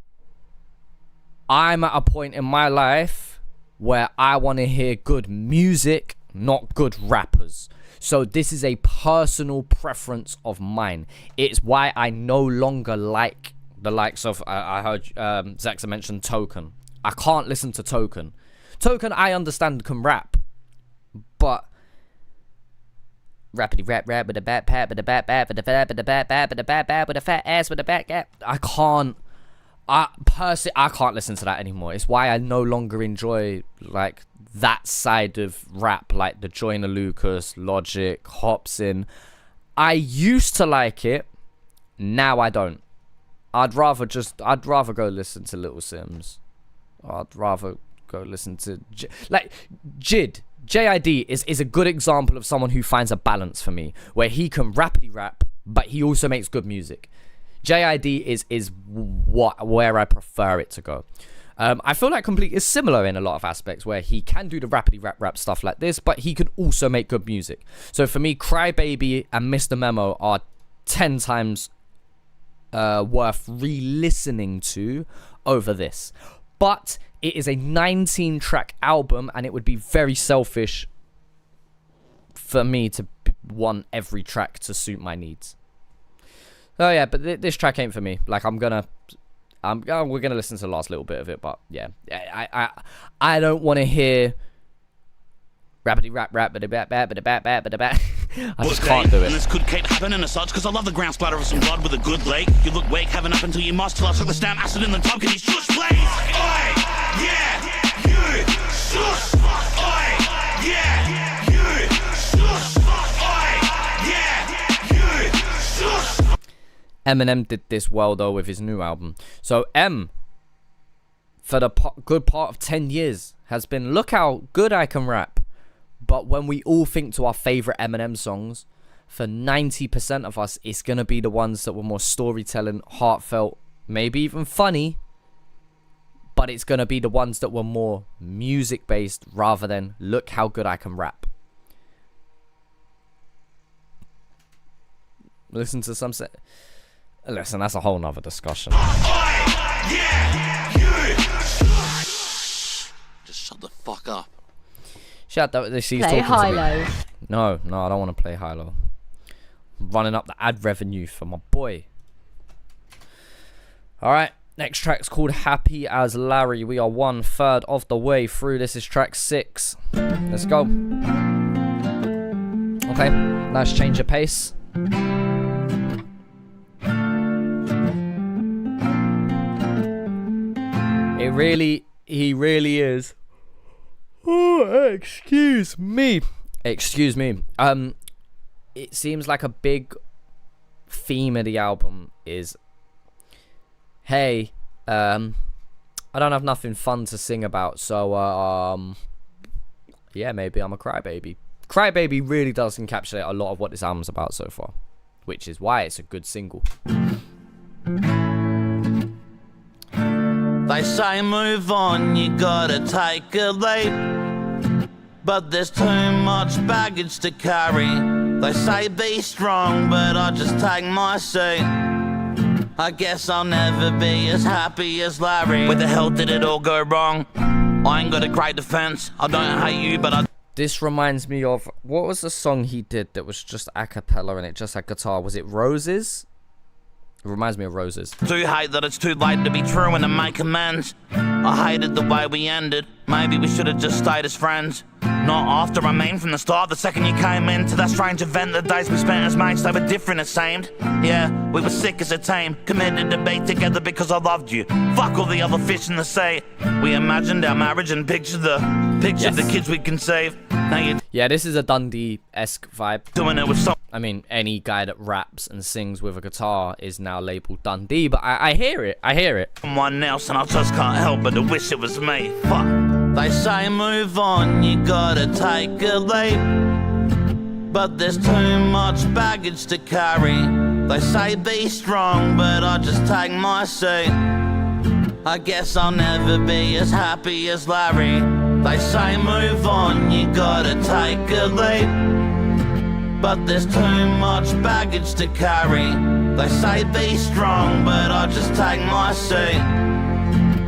I'm at a point in my life where I want to hear good music, not good rappers. So this is a personal preference of mine. It's why I no longer like the likes of, I heard Zexa mention Token. I can't listen to Token. Token, I understand, can rap, but rappity rap with a bat pat with a bat bat with a bat with a bat bat with a bat bat with a fat ass with a bat gap. I can't listen to that anymore. It's why I no longer enjoy like that side of rap, like the Joyner Lucas, Logic, Hopsin. I used to like it, now I don't. I'd rather go listen to Little Sims. I'd rather go listen to Jid. JID is a good example of someone who finds a balance for me, where he can rapidly rap, but he also makes good music. JID is where I prefer it to go. I feel like Complete is similar in a lot of aspects, where he can do the rapidly rap stuff like this, but he can also make good music. So for me, Crybaby and Mr. Memo are 10 times worth re-listening to over this. But it is a 19-track album, and it would be very selfish for me to want every track to suit my needs. Oh yeah, but this track ain't for me. Like we're gonna listen to the last little bit of it, but yeah, I don't want to hear rappity rap but a bat but a bat. I just can't do it. And this could keep happening as such, because I love the ground splatter of some blood with a good leg. You look weak, haven't up until you must, till I took the stamp acid in the tub. Can you shush, please? Oi, yeah, you shush. Oi, yeah, you shush. Oi, yeah, you shush. Eminem did this well though with his new album. So M, for the good part of 10 years, has been, look how good I can rap. But when we all think to our favourite Eminem songs, for 90% of us, it's going to be the ones that were more storytelling, heartfelt, maybe even funny. But it's going to be the ones that were more music-based rather than, look how good I can rap. Listen to some... Listen, that's a whole nother discussion. Just shut the fuck up. Shut up. She's Play talking high-low. to me. No, I don't want to play high-low. Running up the ad revenue for my boy. Alright, next track's called Happy as Larry. We are 1/3 of the way through. This is track 6. Let's go. Okay, nice change of pace. He really is. Oh, excuse me. It seems like a big theme of the album is, hey, I don't have nothing fun to sing about, so yeah, maybe I'm a crybaby. Crybaby really does encapsulate a lot of what this album's about so far, which is why it's a good single. They say move on, you gotta take a leap, but there's too much baggage to carry. They say be strong, but I just take my seat. I guess I'll never be as happy as Larry. Where the hell did it all go wrong? I ain't got a great defense. I don't hate you, but I... This reminds me of, what was the song he did that was just a cappella and it just had guitar? Was it Roses? It reminds me of Roses. do hate that it's too late to be true and to make amends. I hated the way we ended. Maybe we should have just stayed as friends. Not after, I mean from the start. The second you came into that strange event, the days we spent as mates, they were different it seemed. Yeah, we were sick as a team, committed to be together because I loved you. Fuck all the other fish in the sea. We imagined our marriage and pictured the kids we'd conceive. Now you're Yeah, this is a Dundee-esque vibe. doing it with some... I mean, any guy that raps and sings with a guitar is now labelled Dundee, but I hear it. someone else, and I just can't help but to wish it was me. Fuck. They say move on, you gotta take a leap, but there's too much baggage to carry. They say be strong, but I just take my seat. I guess I'll never be as happy as Larry. They say move on, you gotta take a leap, but there's too much baggage to carry. They say be strong, but I just take my seat.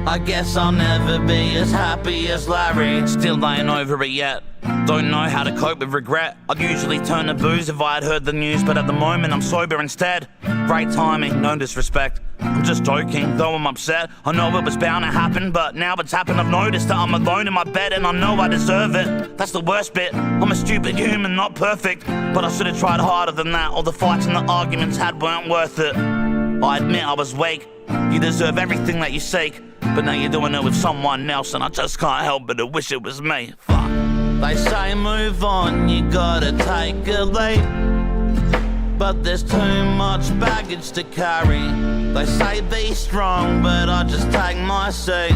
I guess I'll never be as happy as Larry. Still ain't over it yet. Don't know how to cope with regret. I'd usually turn to booze if I had heard the news, but at the moment I'm sober instead. Great timing, no disrespect. I'm just joking, though I'm upset. I know it was bound to happen, but now it's happened. I've noticed that I'm alone in my bed and I know I deserve it. That's the worst bit. I'm a stupid human, not perfect, but I should have tried harder than that. All the fights and the arguments had weren't worth it. I admit I was weak. You deserve everything that you seek, but now you're doing it with someone else, and I just can't help but to wish it was me. Fuck. They say move on, you gotta take a leap, but there's too much baggage to carry. They say be strong, but I just take my seat.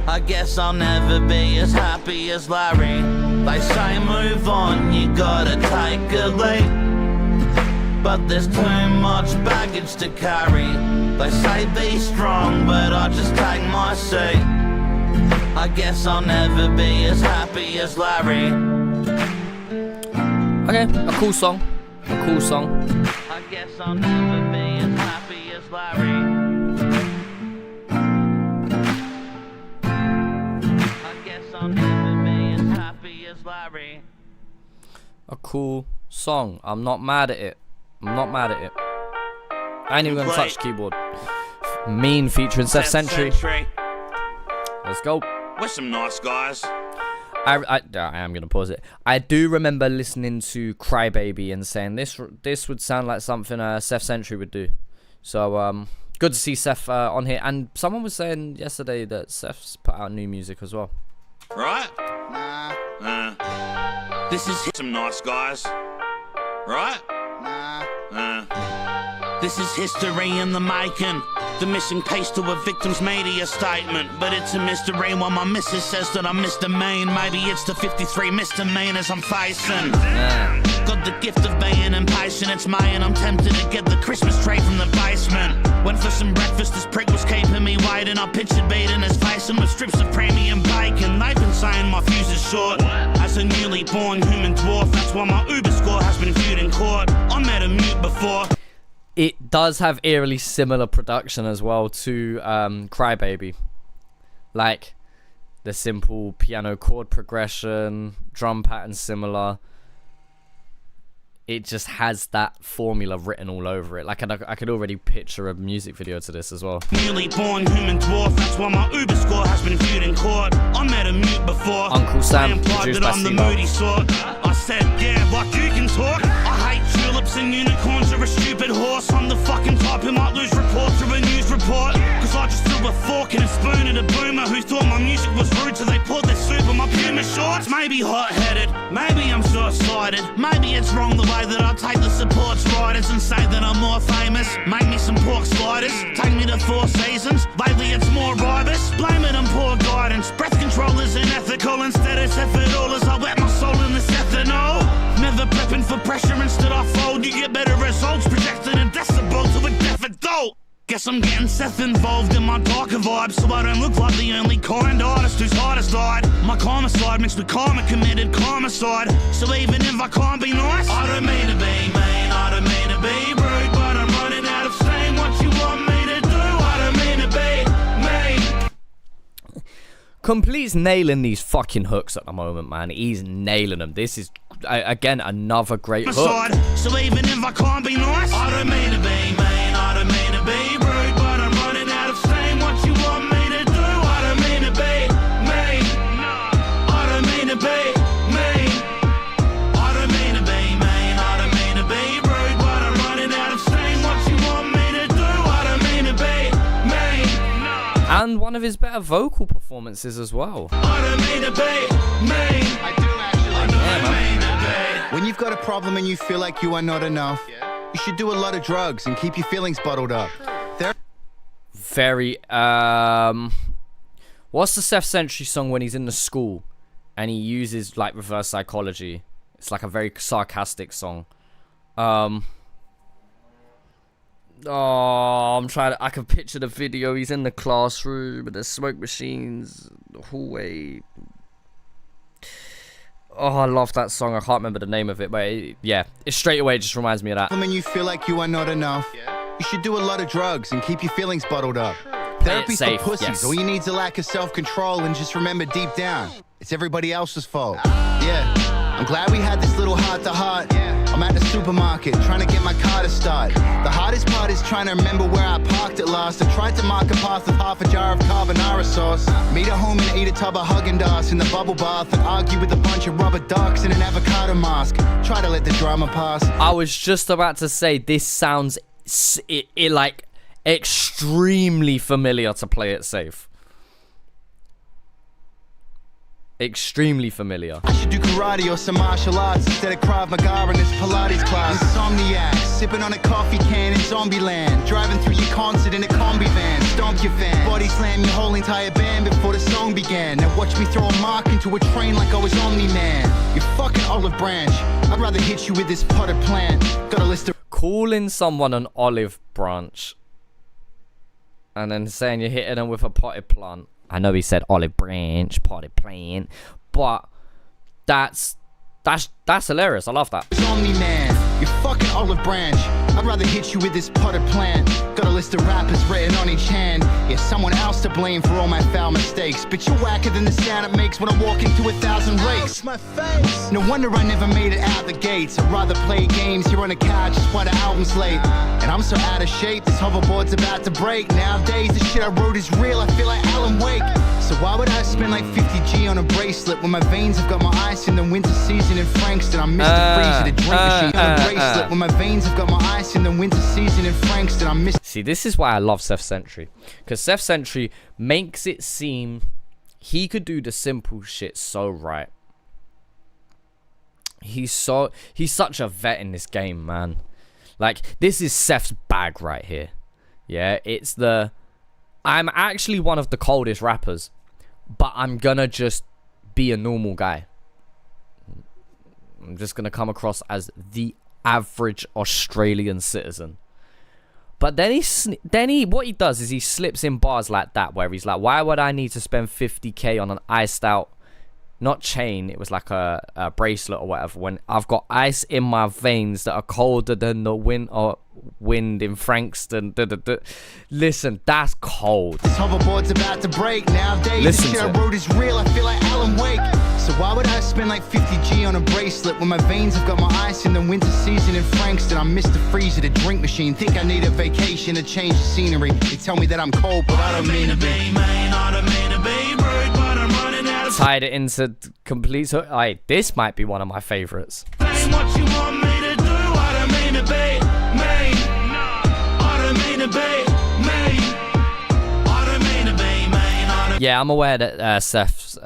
I guess I'll never be as happy as Larry. They say move on, you gotta take a leap, but there's too much baggage to carry. They say be strong, but I just take my seat. I guess I'll never be as happy as Larry. Okay, a cool song. A cool song. I guess I'll never be as happy as Larry. I guess I'll never be as happy as Larry. A cool song. I'm not mad at it. I'm not mad at it. I ain't even gonna touch the keyboard. Mean featuring Seth Century. Let's go. We're some nice guys. I am gonna pause it. I do remember listening to Crybaby and saying this would sound like something Seth Century would do. So good to see Seth on here. And someone was saying yesterday that Seth's put out new music as well. Right? Nah. This is some nice guys. Right? Nah. This is history in the making. The missing piece to a victim's media statement. But it's a mystery when my missus says that I'm Mr. Mean. Maybe it's the 53 misdemeanors I'm facing. Got the gift of being impatient. It's May and I'm tempted to get the Christmas tree from the basement. Went for some breakfast, this prick was keeping me waiting. I pictured beating his face and with strips of premium bacon. They've been saying my fuse is short. As a newly born human dwarf, that's why my Uber score has been viewed in court. I met a mute before. It does have eerily similar production as well to Crybaby. Like, the simple piano chord progression, drum pattern similar. It just has that formula written all over it. Like, I could already picture a music video to this as well. Newly born human dwarf, that's why my Uber score has been viewed in court. I met a mute before. Uncle Sam, produced by I'm the moody sort. I said, yeah, like you can talk. I hate tulips and unicorns, you're a stupid horse. I'm the fucking type who might lose reports to a news report. Cause I just threw a fork and a spoon at a boomer who thought my music was rude, so they poured their soup on my Puma shorts. Maybe hot-headed, maybe I'm short-sighted, maybe it's wrong the way that I take the supports riders and say that I'm more famous. Make me some pork sliders, take me to Four Seasons. Lately it's more Ibis, blame it on poor guidance. Breath control is unethical, instead it's effort all as I wet my soul in this ethanol. Never prepping for pressure, instead I fold. You get better results, projected in decibel to a deaf adult. Guess I'm getting Seth involved in my darker vibe, so I don't look like the only kind artist whose heart has died. My karma side mixed with karma committed karmicide. So even if I can't be nice, I don't mean to be mean, I don't mean to be rude, but I'm running out of steam. What you want me to do? I don't mean to be mean. Complete's nailing these fucking hooks at the moment, man. He's nailing them. This is, again, another great hook. So even if I can't be nice, I don't mean to be mean, I don't mean to be rude, but I'm running out of steam. What you want me to do? I don't mean to be mean. I don't mean to be mean. I don't mean to be mean. I don't mean to be rude, but I'm running out of steam. What you want me to do? I don't mean to be mean. And one of his better vocal performances as well. I don't mean to be mean. I do actually. I don't mean to be. When you've got a problem and you feel like you are not enough, you should do a lot of drugs and keep your feelings bottled up. Very, what's the Seth Century song when he's in the school and he uses, like, reverse psychology? It's like a very sarcastic song. Oh, I'm trying to, I can picture the video. He's in the classroom with the smoke machines, the hallway. Oh, I love that song. I can't remember the name of it, but yeah, it straight away just reminds me of that. When you feel like you are not enough, you should do a lot of drugs and keep your feelings bottled up. Therapy's safe, for pussies. yes. All you need's a lack of self-control, and just remember deep down, it's everybody else's fault. Yeah, I'm glad we had this little heart-to-heart. I'm at the supermarket, trying to get my car to start. The hardest part is trying to remember where I parked at last. I tried to mark a path with half a jar of carbonara sauce. Meet at home and eat a tub of Haagen-Dazs in the bubble bath, and argue with a bunch of rubber ducks in an avocado mask. Try to let the drama pass. I was just about to say, this sounds like extremely familiar to Play It Safe. Extremely familiar. I should do karate or some martial arts instead of Krav Maga in this Pilates class. Insomniac, sipping on a coffee can in Zombieland, driving through your concert in a combi van, stomp your fan, body slam your whole entire band before the song began. Now watch me throw a mark into a train like I was Omni-Man. You fucking olive branch, I'd rather hit you with this potted plant. Got a list of calling someone an olive branch and then saying you're hitting them with a potted plant. I know he said olive branch, potted plant, but that's hilarious. I love that. Omni-Man, you fucking olive branch. I'd rather hit you with this potted plant. Got a list of rappers written on each hand. Yeah, someone else to blame for all my foul mistakes, but you're whacker than the sound it makes when I walk into 1,000 rakes. My face. No wonder I never made it out the gates. I'd rather play games here on the couch just while the album's late. And I'm so out of shape, this hoverboard's about to break. Nowadays, the shit I wrote is real. I feel like Alan Wake. So why would I spend like 50G on a bracelet when my veins have got my ice in the winter season in Frankston? I'm Mr. Freezer, the drink machine on a bracelet when my veins have got my ice in the winter season in Frankston. I'm Mr. See, this is why I love Seth Sentry, because Seth Sentry makes it seem he could do the simple shit so right. He's such a vet in this game, man. Like, this is Seth's bag right here. Yeah, it's the I'm actually one of the coldest rappers, but I'm gonna just be a normal guy. I'm just gonna come across as the average Australian citizen. But then what he does is he slips in bars like that, where he's like, why would I need to spend 50k on an iced out, not chain, it was like a bracelet or whatever, when I've got ice in my veins that are colder than the wind in Frankston. Listen, that's cold. This hoverboard's about to break. Nowadays, Listen, the shit I wrote is real. I feel like Alan Wake. So why would I spend like 50G on a bracelet when my veins have got my ice in the winter season in Frankston? I'm Mr. Freezer, the drink machine. Think I need a vacation to change the scenery. They tell me that I'm cold, but I don't mean to be. Man, I don't mean to be rude, but I'm running out of tied it into complete. So, this might be one of my favorites. Say what you want me to do. I don't mean to be mean. I don't mean to be mean. I don't mean to be mean. Yeah, I'm aware that Seth's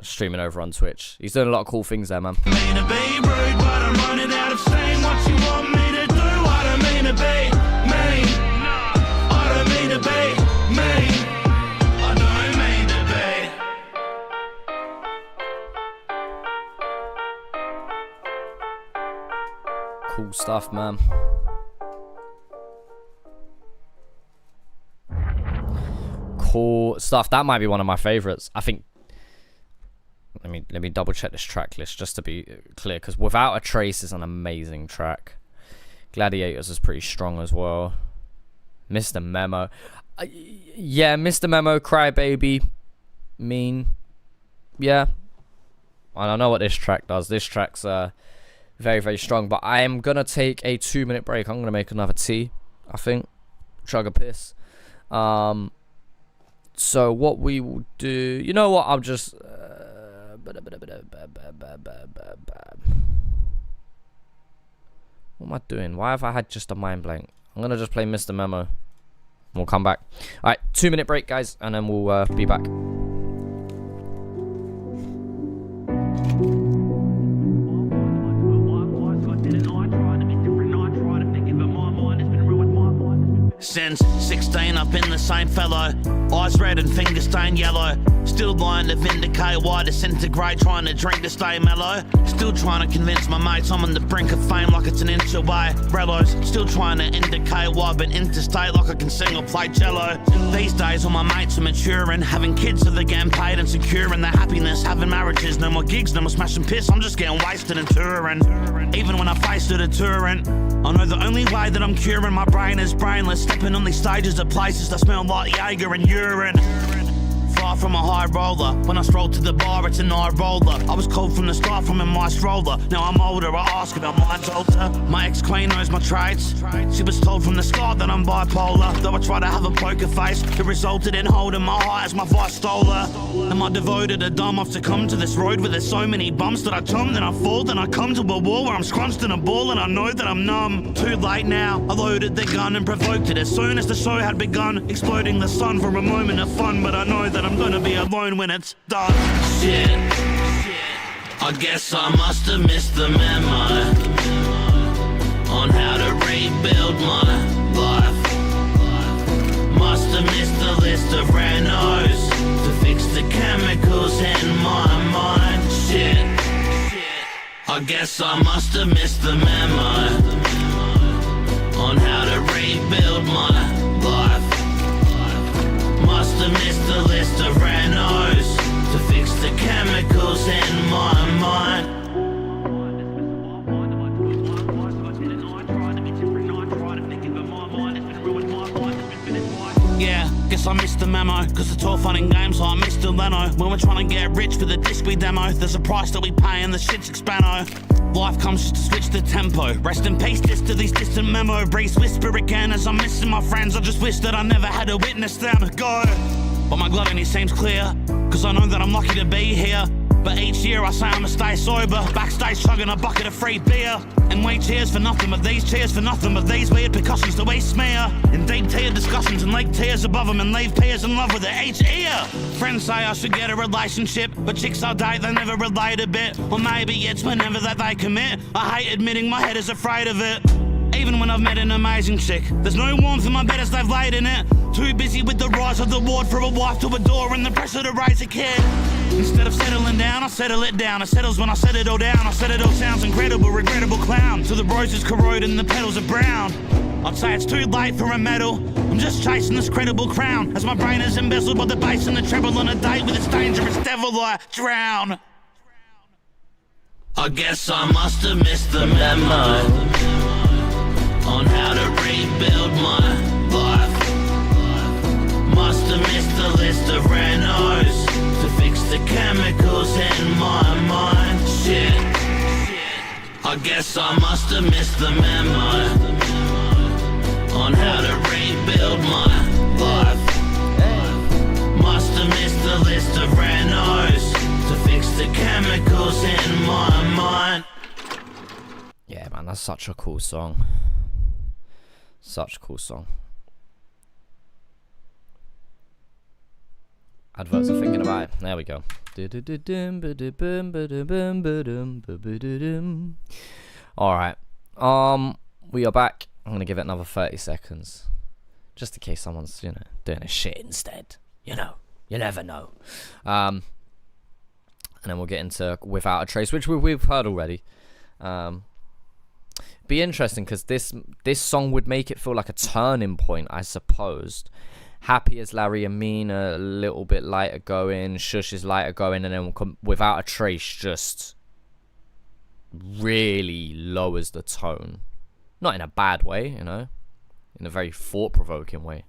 streaming over on Twitch. He's doing a lot of cool things there, man. I mean to be rude, but I'm running out of saying what you want me to do. I don't mean to be mean. I don't mean to be mean. I don't mean to be. Cool stuff, man. Cool stuff. That might be one of my favorites. I think. Let me double check this track list just to be clear, because Without a Trace is an amazing track. Gladiators is pretty strong as well. Mr. Memo, yeah, Mr. Memo, Crybaby, Mean, yeah. I don't know what this track does. This track's very, very strong. But I am gonna take a 2-minute break. I'm gonna make another tea, I think. Chug a piss. So what we will do, you know what? I'll just what am I doing? Why have I had just a mind blank? I'm gonna just play Mr. Memo. We'll come back. All right, 2-minute break, guys, and then we'll be back. Since 16 I've been the same fellow, eyes red and fingers stained yellow. Still lying to vindicate why disintegrate, trying to drink to stay mellow. Still trying to convince my mates I'm on the brink of fame like it's an inch away. Rellos, still trying to indicate why I've been interstate like I can sing or play cello. These days all my mates are maturing, having kids so they're getting paid and securing their happiness, having marriages, no more gigs, no more smashing piss, I'm just getting wasted and touring. Even when I face a deterrent, I know the only way that I'm curing my brain is brainless, stepping on these stages at places that smell like Jaeger and urine. Far from a high roller, when I stroll to the bar it's an eye roller. I was cold from the start from in my stroller, now I'm older, I ask about mine's alter. My ex-queen knows my traits, she was told from the start that I'm bipolar. Though I tried to have a poker face, it resulted in holding my heart as my vice stole her. Am I devoted or dumb? I've succumbed to this road where there's so many bumps that I tumble, then I fall, then I come to a wall where I'm scrunched in a ball and I know that I'm numb. Too late now, I loaded the gun and provoked it as soon as the show had begun, exploding the sun for a moment of fun, but I know that I'm gonna be alone when it's done. Shit, I guess I must have missed the memo on how to rebuild my life. Must have missed the list of Renos to fix the chemicals in my mind. Shit, I guess I must have missed the memo on how to rebuild my life. Must have missed the list of Renos to fix the chemicals in my mind. Yeah, guess I missed the memo, cause it's all fun and games like Mr. Leno. When we're trying to get rich for the disc we demo, there's a price that we pay and the shit's expano. Life comes just to switch the tempo. Rest in peace, this to these distant memo. Breeze whisper again as I'm missing my friends. I just wish that I never had to witness them go. But my gluttony seems clear, cause I know that I'm lucky to be here. But each year I say I'ma stay sober, backstage chugging a bucket of free beer. And we cheers for nothing but these, cheers for nothing but these weird percussions that we smear. In deep tier discussions and leak tears above them and leave peers in love with it each ear. Friends say I should get a relationship, but chicks I date they never relate a bit. Or maybe it's whenever that they commit. I hate admitting my head is afraid of it. Even when I've met an amazing chick, there's no warmth in my bed as they've laid in it. Too busy with the rise of the ward for a wife to adore and the pressure to raise a kid. Instead of settling down, I settle it down. It settles when I set it all down. I said it all sounds incredible, regrettable clown. Till the roses corrode and the petals are brown. I'd say it's too late for a medal. I'm just chasing this credible crown, as my brain is embezzled by the bass and the treble on a date with its dangerous devil I drown. I guess I must have missed the memo on how to rebuild my life. Must have missed the list of Renos to fix the chemicals in my mind. Shit, I guess I must have missed the memo on how to rebuild my life. Must have missed the list of Renos to fix the chemicals in my mind. Yeah, man, that's such a cool song. Such a cool song. Adverts are thinking about it. There we go. Alright. We are back. I'm gonna give it another 30 seconds. Just in case someone's, doing a shit instead. You never know. And then we'll get into Without a Trace, which we've heard already. Be interesting because this song would make it feel like a turning point, I suppose. Happy as Larry and Mean a little bit lighter going, Shush is lighter going, and then Without a Trace just really lowers the tone. Not in a bad way, in a very thought-provoking way.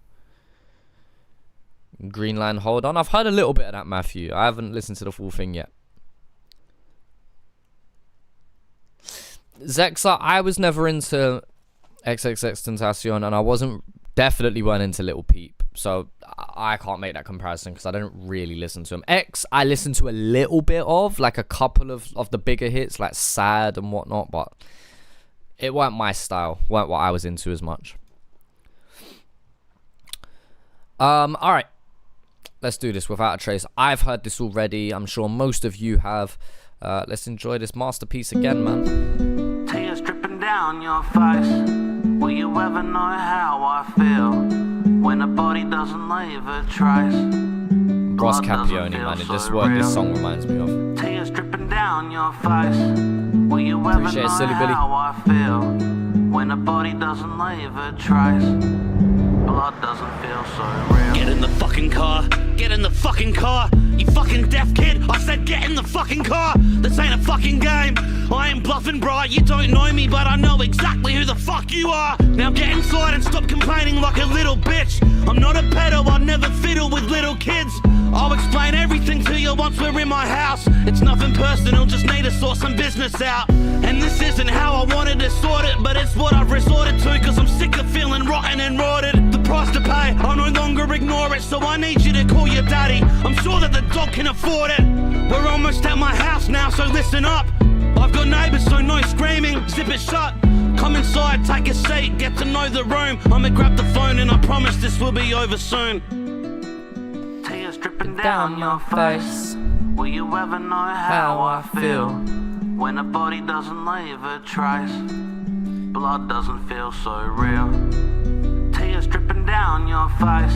Greenland, Hold On. I've heard a little bit of that, Matthew. I haven't listened to the full thing yet. Zexa, I was never into XXXTentacion, and I definitely weren't into Little Peep, so I can't make that comparison because I don't really listen to him. X, I listened to a little bit of, like a couple of the bigger hits, like Sad and whatnot, but it weren't my style, weren't what I was into as much. Alright, let's do this. Without a Trace. I've heard this already, I'm sure most of you have. Let's enjoy this masterpiece again, man. Tears dripping down your face. Will you ever know how I feel when a body doesn't leave a trace? Ross Capione, man. This song reminds me of. Tears dripping down your face. Will you ever Appreciate it, know Silly Billy. how I feel when a body doesn't leave a trace? Blood doesn't feel so real. Get in the fucking car. Get in the fucking car. You fucking deaf kid. I said get in the fucking car. This ain't a fucking game. I ain't bluffing, bro. You don't know me, but I know exactly who the fuck you are. Now get inside and stop complaining like a little bitch. I'm not a pedo. I'll never fiddle with little kids. I'll explain everything to you once we're in my house. It's nothing personal, just need to sort some business out. And this isn't how I wanted to sort it, but it's what I've resorted to, cause I'm sick of feeling rotten and rotted. The price to pay, I'll no longer ignore it, so I need you to call your daddy. I'm sure that the dog can afford it. We're almost at my house now, so listen up. I've got neighbours, so no screaming, zip it shut. Come inside, take a seat, get to know the room. I'ma grab the phone and I promise this will be over soon. Tears dripping down your face. Will you ever know how I feel when a body doesn't leave a trace? Blood doesn't feel so real. Tears dripping down your face.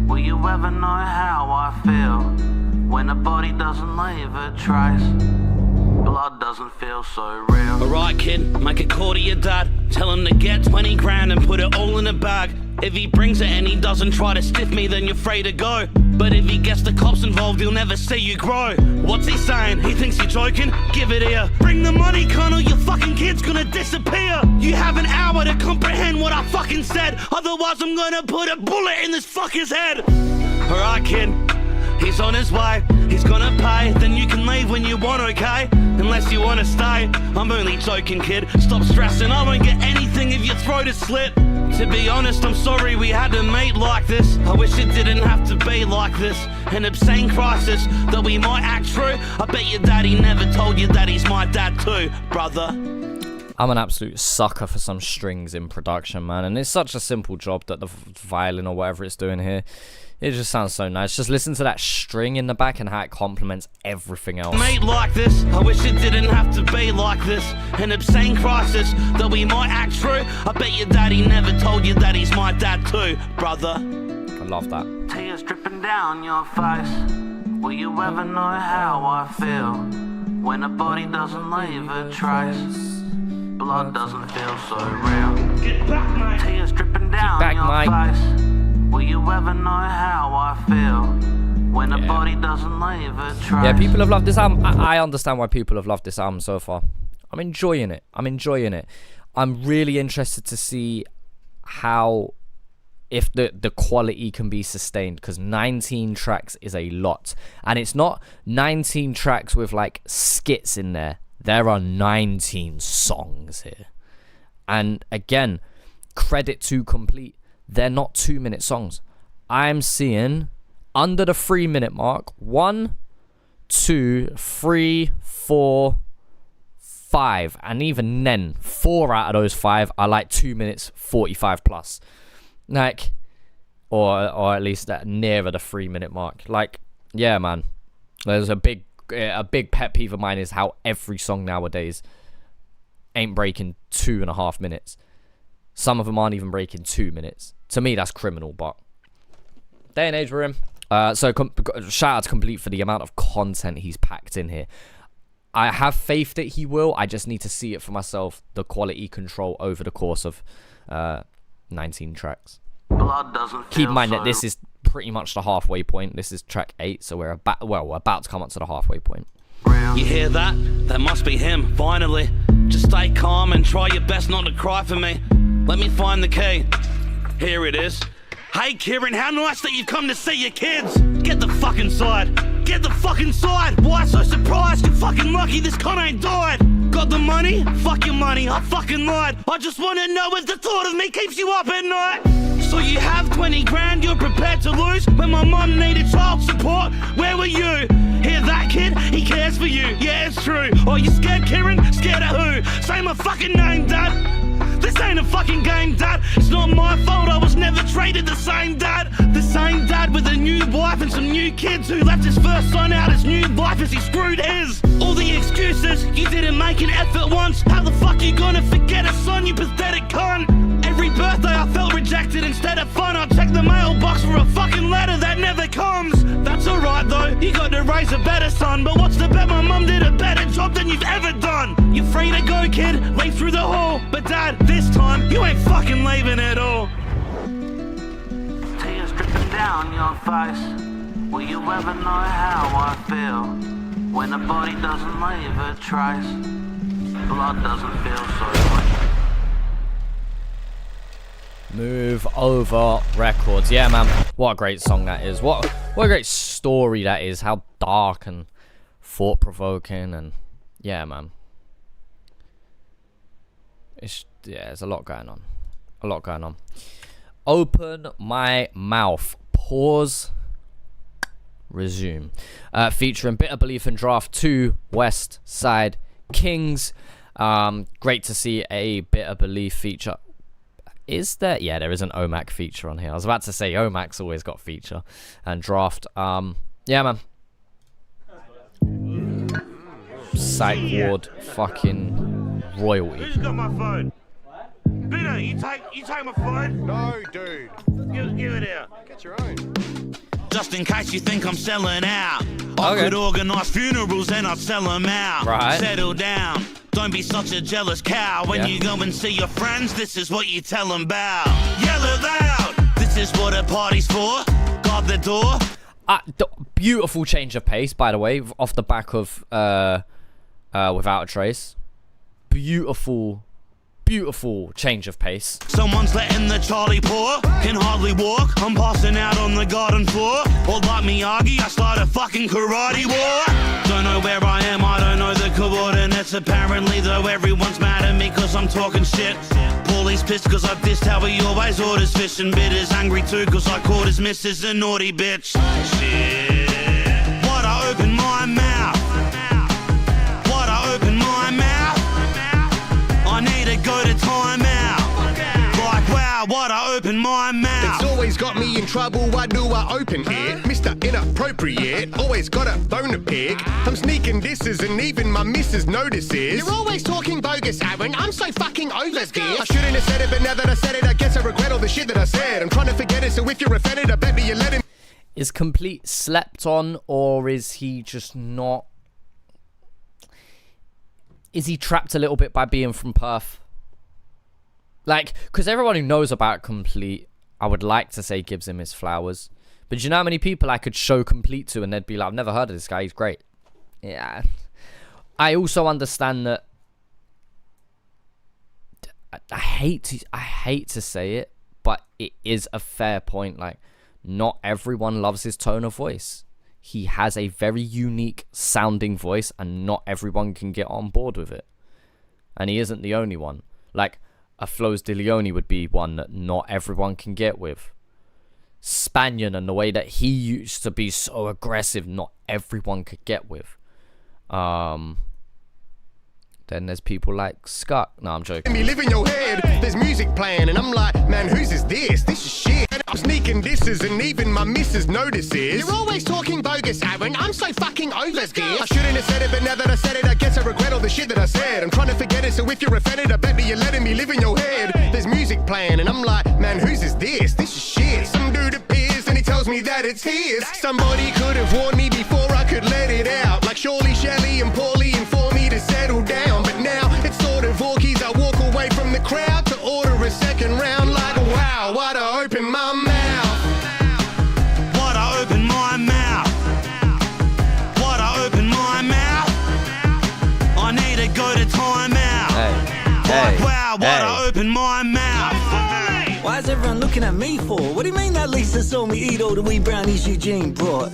Will you ever know how I feel when a body doesn't leave a trace? Blood doesn't feel so real. Alright kid, make a call to your dad. Tell him to get 20 grand and put it all in a bag. If he brings it and he doesn't try to stiff me, then you're free to go. But if he gets the cops involved, he'll never see you grow. What's he saying? He thinks you're joking? Give it here. Bring the money, cunt, or your fucking kid's gonna disappear. You have an hour to comprehend what I fucking said. Otherwise I'm gonna put a bullet in this fucker's head. Alright kid, he's on his way. He's gonna pay, then you can leave when you want, okay? Unless you wanna stay. I'm only joking, kid. Stop stressing, I won't get anything if your throat is slit. To be honest, I'm sorry we had to meet like this. I wish it didn't have to be like this. An obscene crisis, though we might act true. I bet your daddy never told you that he's my dad too, brother. I'm an absolute sucker for some strings in production, man. And it's such a simple job that the violin or whatever it's doing here, it just sounds so nice. Just listen to that string in the back and how it complements everything else. Mate like this, I wish it didn't have to be like this. An obscene crisis, though we might act true. I bet your daddy never told you that he's my dad too, brother. I love that. Tears dripping down your face. Will you ever know how I feel when a body doesn't leave a trace? Blood doesn't feel so real. Get back, mate. Tears dripping down your face. Will you ever know how I feel when a body doesn't leave a trace? Yeah, people have loved this album. I understand why people have loved this album so far. I'm enjoying it. I'm really interested to see how, if the quality can be sustained, because 19 tracks is a lot. And it's not 19 tracks with like skits in there. There are 19 songs here. And again, credit to Complete. They're not 2-minute songs. I'm seeing under the 3-minute mark 1, 2, 3, 4, 5, and even then 4 out of those 5 are like 2 minutes 45 plus, like, or at least that nearer the 3-minute mark. Like, yeah, man. There's a big pet peeve of mine is how every song nowadays ain't breaking 2.5 minutes. Some of them aren't even breaking 2 minutes. To me, that's criminal, but day and age we're in. So shout out to Complete for the amount of content he's packed in here. I have faith that he will. I just need to see it for myself, the quality control over the course of 19 tracks. Blood doesn't Keep in mind that this is pretty much the halfway point. This is track 8, so we're about to come up to the halfway point. You hear that? That must be him, finally. Just stay calm and try your best not to cry for me. Let me find the key. Here it is. Hey Kieran, how nice that you've come to see your kids. Get the fuck inside. Get the fuck inside. Why so surprised? You're fucking lucky this con ain't died. Got the money? Fuck your money, I fucking lied. I just wanna know if the thought of me keeps you up at night. So you have 20 grand you're prepared to lose when my mum needed child support. Where were you? Hear that kid? He cares for you. Yeah, it's true. Are you scared, Kieran? Scared of who? Say my fucking name, Dad. This ain't a fucking game, Dad. It's not my fault I was never treated the same, Dad. The same dad with a new wife and some new kids who left his first son out his new life as he screwed his. All the excuses, you didn't make an effort once. How the fuck you gonna forget a son, you pathetic cunt? Every birthday I felt rejected instead of fun. I check the mailbox for a fucking letter that never comes. That's alright, You got to raise a better son, but what's the bet my mum did a better job than you've ever done? You're free to go, kid, leave through the hall. But dad, this time, you ain't fucking leaving at all. Tears dripping down your face. Will you ever know how I feel? When a body doesn't leave a trace, blood doesn't feel so much. Move Over Records. Yeah, man. What a great song that is. What a great story that is. How dark and thought-provoking, and yeah, man. There's a lot going on. A lot going on. Open My Mouth. Pause. Resume. Featuring Bitter Belief and Draft 2, West Side Kings. Great to see a Bitter Belief feature. Is there? Yeah, there is an OMAC feature on here. I was about to say OMAC's always got feature. And Draft. Yeah, man. Psych Ward. Fucking royalty. Who's got my phone? Bitter, you take my phone? No, dude. Give it here. Get your own. Just in case you think I'm selling out, I could organise funerals and I'd sell them out. Right. Settle down. Don't be such a jealous cow. When you go and see your friends, this is what you tell them about. Yell it loud. This is what a party's for. Guard the door. Beautiful change of pace, by the way, off the back of Without a Trace. Beautiful change of pace. Someone's letting the Charlie pour. Can hardly walk. I'm passing out on the garden floor. Or like Miyagi, I start a fucking karate war. Don't know where I am, I don't know the coordinates. Apparently though everyone's mad at me cause I'm talking shit. Paulie's pissed cause I've dissed how he always orders fish. And Bitter's angry too cause I caught his missus a naughty bitch. Shit. Why'd I open my mouth? Why'd I open my mouth? I need to go to timeout. Like, wow, why'd I open my mouth? It's always got me in trouble, why do I open here? Mr. Inappropriate, always got a bone to pick. I'm sneaking disses and even my missus notices. You're always talking bogus, Aaron, I'm so fucking over this. I shouldn't have said it, but now that I said it, I guess I regret all the shit that I said. I'm trying to forget it, so if you're offended, I bet me you let him. Is Complete slept on, or is he just not... Is he trapped a little bit by being from Perth? Like, because everyone who knows about Complete, I would like to say gives him his flowers. But do you know how many people I could show Complete to and they'd be like, I've never heard of this guy, he's great. Yeah. I also understand that... I hate to say it, but it is a fair point. Like, not everyone loves his tone of voice. He has a very unique sounding voice and not everyone can get on board with it. And he isn't the only one. Like, a Flows De Leone would be one that not everyone can get with. Spanion and the way that he used to be so aggressive, not everyone could get with. Then there's people like Scuck. No, I'm joking. Me live in your head, there's music playing and I'm like, man, whose is this? This is shit. I'm sneaking disses and even my missus notices. You're always talking bogus, Aaron, I'm so fucking over this. I shouldn't have said it, but now that I said it, I guess I regret all the shit that I said. I'm trying to forget it, so if you're offended, I bet me you're letting me live in your head. There's music playing and I'm like, man, whose is this? This is shit. Some dude appears and he tells me that it's his. Somebody could have warned me before I could let it out. Like surely Shelley and Paulie informed me to settle down. But now it's sort of orkies. I walk away from the crowd to order a second round. Like wow, why'd I open my mouth? Why'd I open my mouth? Why'd I open my mouth? I need to go to timeout. Like wow, why'd I open my mouth? Why is everyone looking at me for? What do you mean that Lisa saw me eat all the wee brownies Eugene brought?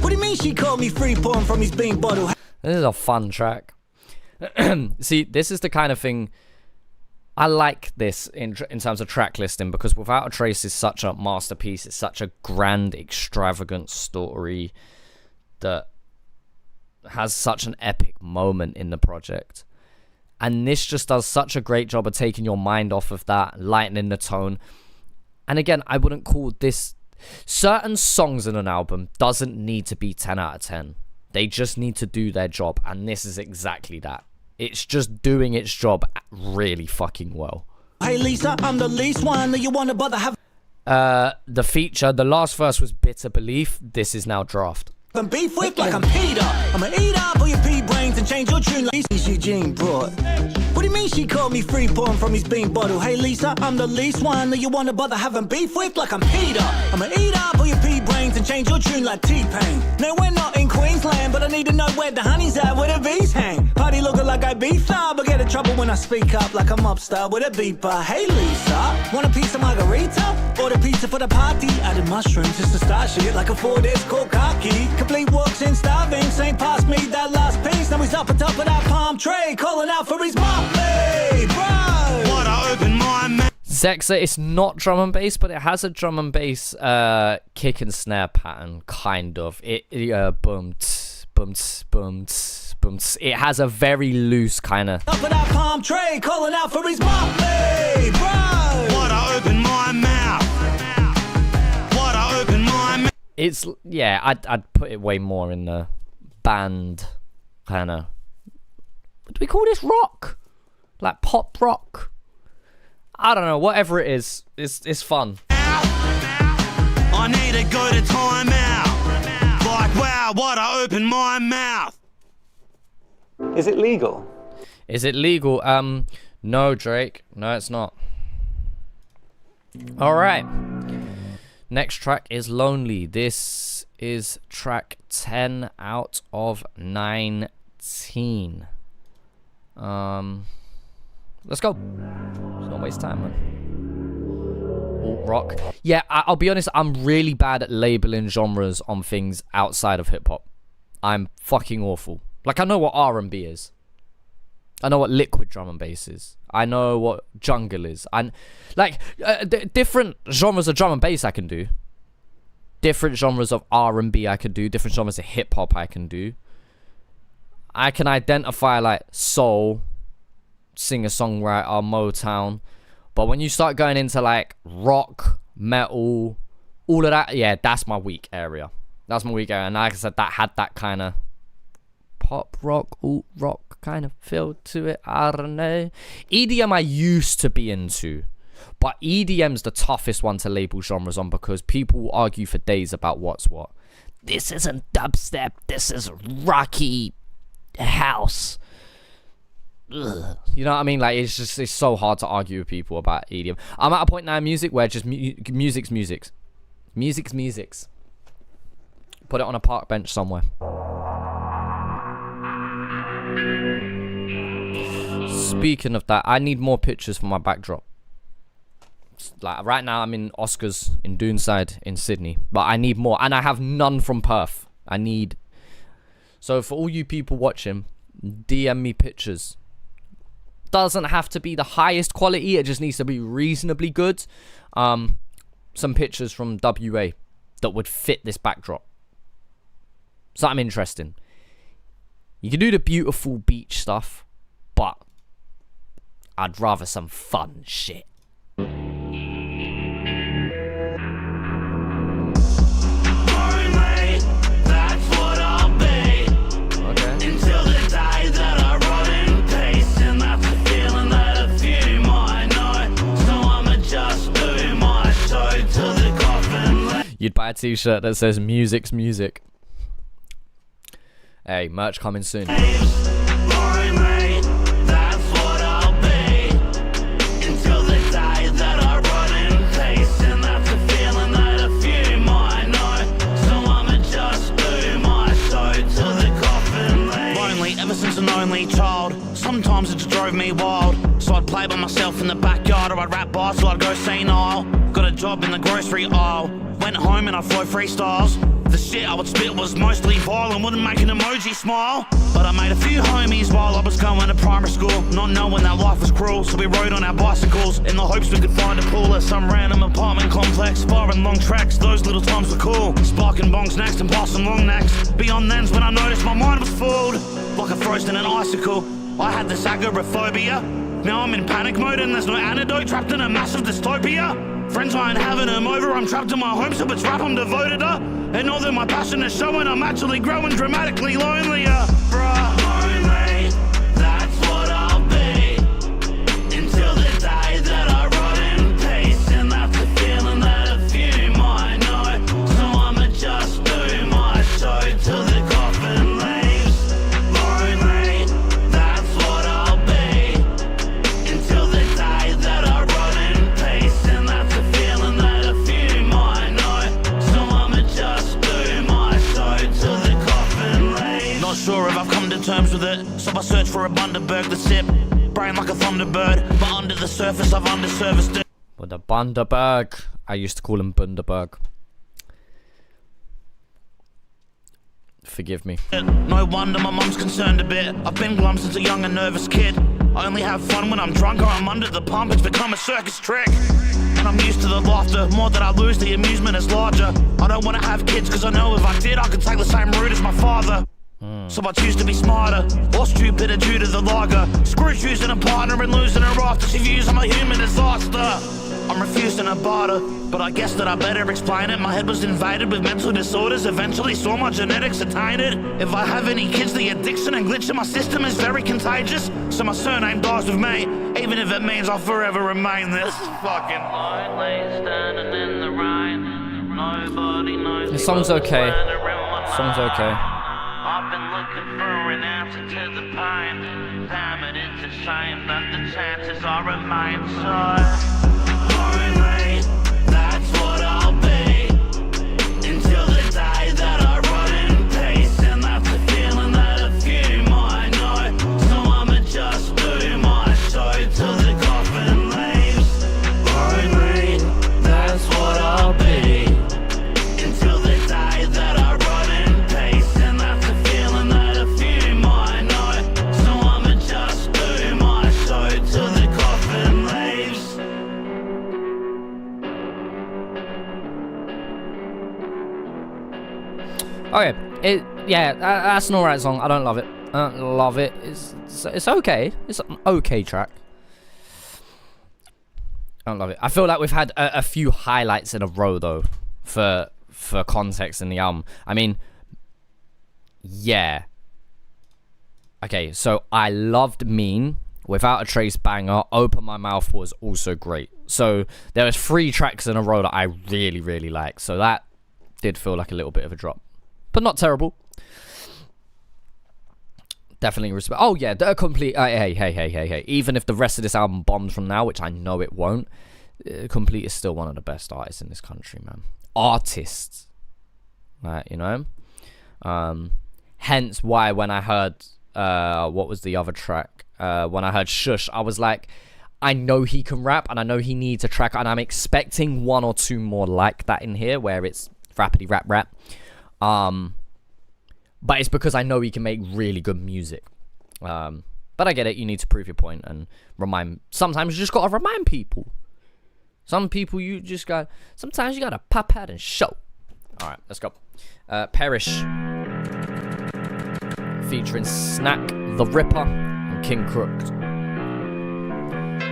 What do you mean she called me free porn from his bean bottle? This is a fun track. See, this is the kind of thing I like this in terms of track listing, because Without a Trace is such a masterpiece. It's such a grand, extravagant story that has such an epic moment in the project. And this just does such a great job of taking your mind off of that, lightening the tone. And again, I wouldn't call this... Certain songs in an album doesn't need to be 10 out of 10. They just need to do their job. And this is exactly that. It's just doing its job really fucking well. Hey Lisa, I'm the least one that you want to bother have. The feature, the last verse was Bitter Belief. This is now Draft. I'm beef with like I'm Peter. I'ma eat up all your pea brains and change your tune like Eugene brought. What do you mean she called me free porn from his bean bottle? Hey Lisa, I'm the least one that you wanna bother having beef with like I'm Peter. I'ma eat up all your pea brains and change your tune like T-Pain. No, we're not in Queensland, but I need to know where the honey's at, where the bees hang. Party looking like I beef up, but get in trouble when I speak up like I'm upstart with a beeper. Hey Lisa, want a piece of margarita? Order pizza for the party. Added mushrooms just to start shit like a 4-disc cocky. Complete walks in starving, ain't passed me that last piece. Now he's up atop of that palm tray, calling out for his motley, bro. What I open my mouth. Zexa, it's not drum and bass, but it has a drum and bass kick and snare pattern, kind of. It bumps, bumps, bumps, bumps. It has a very loose kind of. Up of that palm tray, calling out for his motley, bro. What I open my mouth. What I open my mouth. It's, yeah, I'd put it way more in the band kind of. What do we call this? Rock? Like pop rock? I don't know, whatever it is, it's fun. I need to go to timeout. Like, wow, what I open my mouth. Is it legal? Is it legal? No, Drake. No, it's not. Alright. Next track is Lonely. This is track 10 out of 19. Let's go. Don't waste time, man. Alt rock. Yeah, I'll be honest, I'm really bad at labeling genres on things outside of hip-hop. I'm fucking awful. Like, I know what R&B is. I know what liquid drum and bass is. I know what jungle is. And like, different genres of drum and bass I can do. Different genres of R&B I can do. Different genres of hip-hop I can do. I can identify, like, soul, singer-songwriter, Motown. But when you start going into, like, rock, metal, all of that, yeah, that's my weak area. That's my weak area. And like I said, that had that kind of pop rock, alt rock kind of feel to it. I don't know. EDM I used to be into. But EDM's the toughest one to label genres on because people will argue for days about what's what. This isn't dubstep. This is rocky house. Ugh. You know what I mean? Like, it's so hard to argue with people about EDM. I'm at a point now in music where just music's. Music's. Put it on a park bench somewhere. Speaking of that, I need more pictures for my backdrop. Like, right now I'm in Oscars in Doonside in Sydney, but I need more, and I have none from Perth. I need. So for all you people watching, DM me pictures. Doesn't have to be the highest quality, it just needs to be reasonably good. Some pictures from WA that would fit this backdrop. Something interesting. You can do the beautiful beach stuff, but I'd rather some fun shit. You'd buy a t-shirt that says music's music. Hey, merch coming soon. Ever since an only child, sometimes it just drove me wild. So I'd play by myself in the backyard, or I'd rap bars till I'd go senile. Got a job in the grocery aisle, went home and I flow freestyles. The shit I would spit was mostly violent, wouldn't make an emoji smile. But I made a few homies while I was going to primary school, not knowing that life was cruel. So we rode on our bicycles in the hopes we could find a pool at some random apartment complex. Far and long tracks, those little times were cool. Sparking bongs next and passing long necks. Beyond then's when I noticed my mind was fooled, like a frozen an icicle. I had this agoraphobia. Now I'm in panic mode and there's no antidote, trapped in a massive dystopia. Friends aren't having them over, I'm trapped in my home, so it's rap I'm devoted to. And although my passion is showing, I'm actually growing dramatically lonelier. Bruh, lonely, that's what I'll be, until the day that I rot in peace. And that's the feeling that a few might know, so I'ma just do my show. terms with it. So I search for a Bundaberg to sip. Brain like a Thunderbird, but under the surface I've underserviced it. With a Bundaberg. I used to call him Bundaberg. Forgive me. No wonder my mum's concerned a bit. I've been glum since a young and nervous kid. I only have fun when I'm drunk or I'm under the pump. It's become a circus trick. And I'm used to the laughter. More that I lose, the amusement is larger. I don't want to have kids because I know if I did I could take the same route as my father. So I choose to be smarter or stupider due to the lager. Screw choosing a partner and losing her after she views I'm a human disaster. I'm refusing a barter, but I guess that I better explain it. My head was invaded with mental disorders, eventually saw my genetics are tainted. If I have any kids, the addiction and glitch in my system is very contagious. So my surname dies with me, even if it means I'll forever remain this fucking lonely, standing in the rain. Nobody knows. The song's okay. Song's okay. I've been looking for an answer to the pain. Damn it, it's a shame that the chances are remain so lonely. That's what I'll be until the day that I run in peace. And that's the feeling that a few might know. So I'ma just do my show till the coffin leaves. Lonely, that's what I'll be until the day that I run in peace. And that's the feeling that a few might know. So I'ma just do my show till the coffin leaves. Okay, that's an alright song. I don't love it. I don't love it. It's okay. It's an okay track. I don't love it. I feel like we've had a few highlights in a row though, for context in the album. I mean, yeah. Okay, so I loved Mean, Without a Trace banger. Open My Mouth was also great. So there was 3 tracks in a row that I really, really liked. So that did feel like a little bit of a drop, but not terrible. Definitely respect. Oh yeah, complete. Hey. Even if the rest of this album bombs from now, which I know it won't, Complete is still one of the best artists in this country, man. Artists, right? You know. Hence why when I heard what was the other track? When I heard Shush, I was like, I know he can rap, and I know he needs a track, and I'm expecting 1 or 2 more like that in here, where it's rappity rap. But it's because I know he can make really good music. But I get it. You need to prove your point and remind. Sometimes you just gotta remind people. Some people you just got. Sometimes you gotta pop out and show. All right, let's go. Perish, featuring Snack, The Ripper, and King Crook.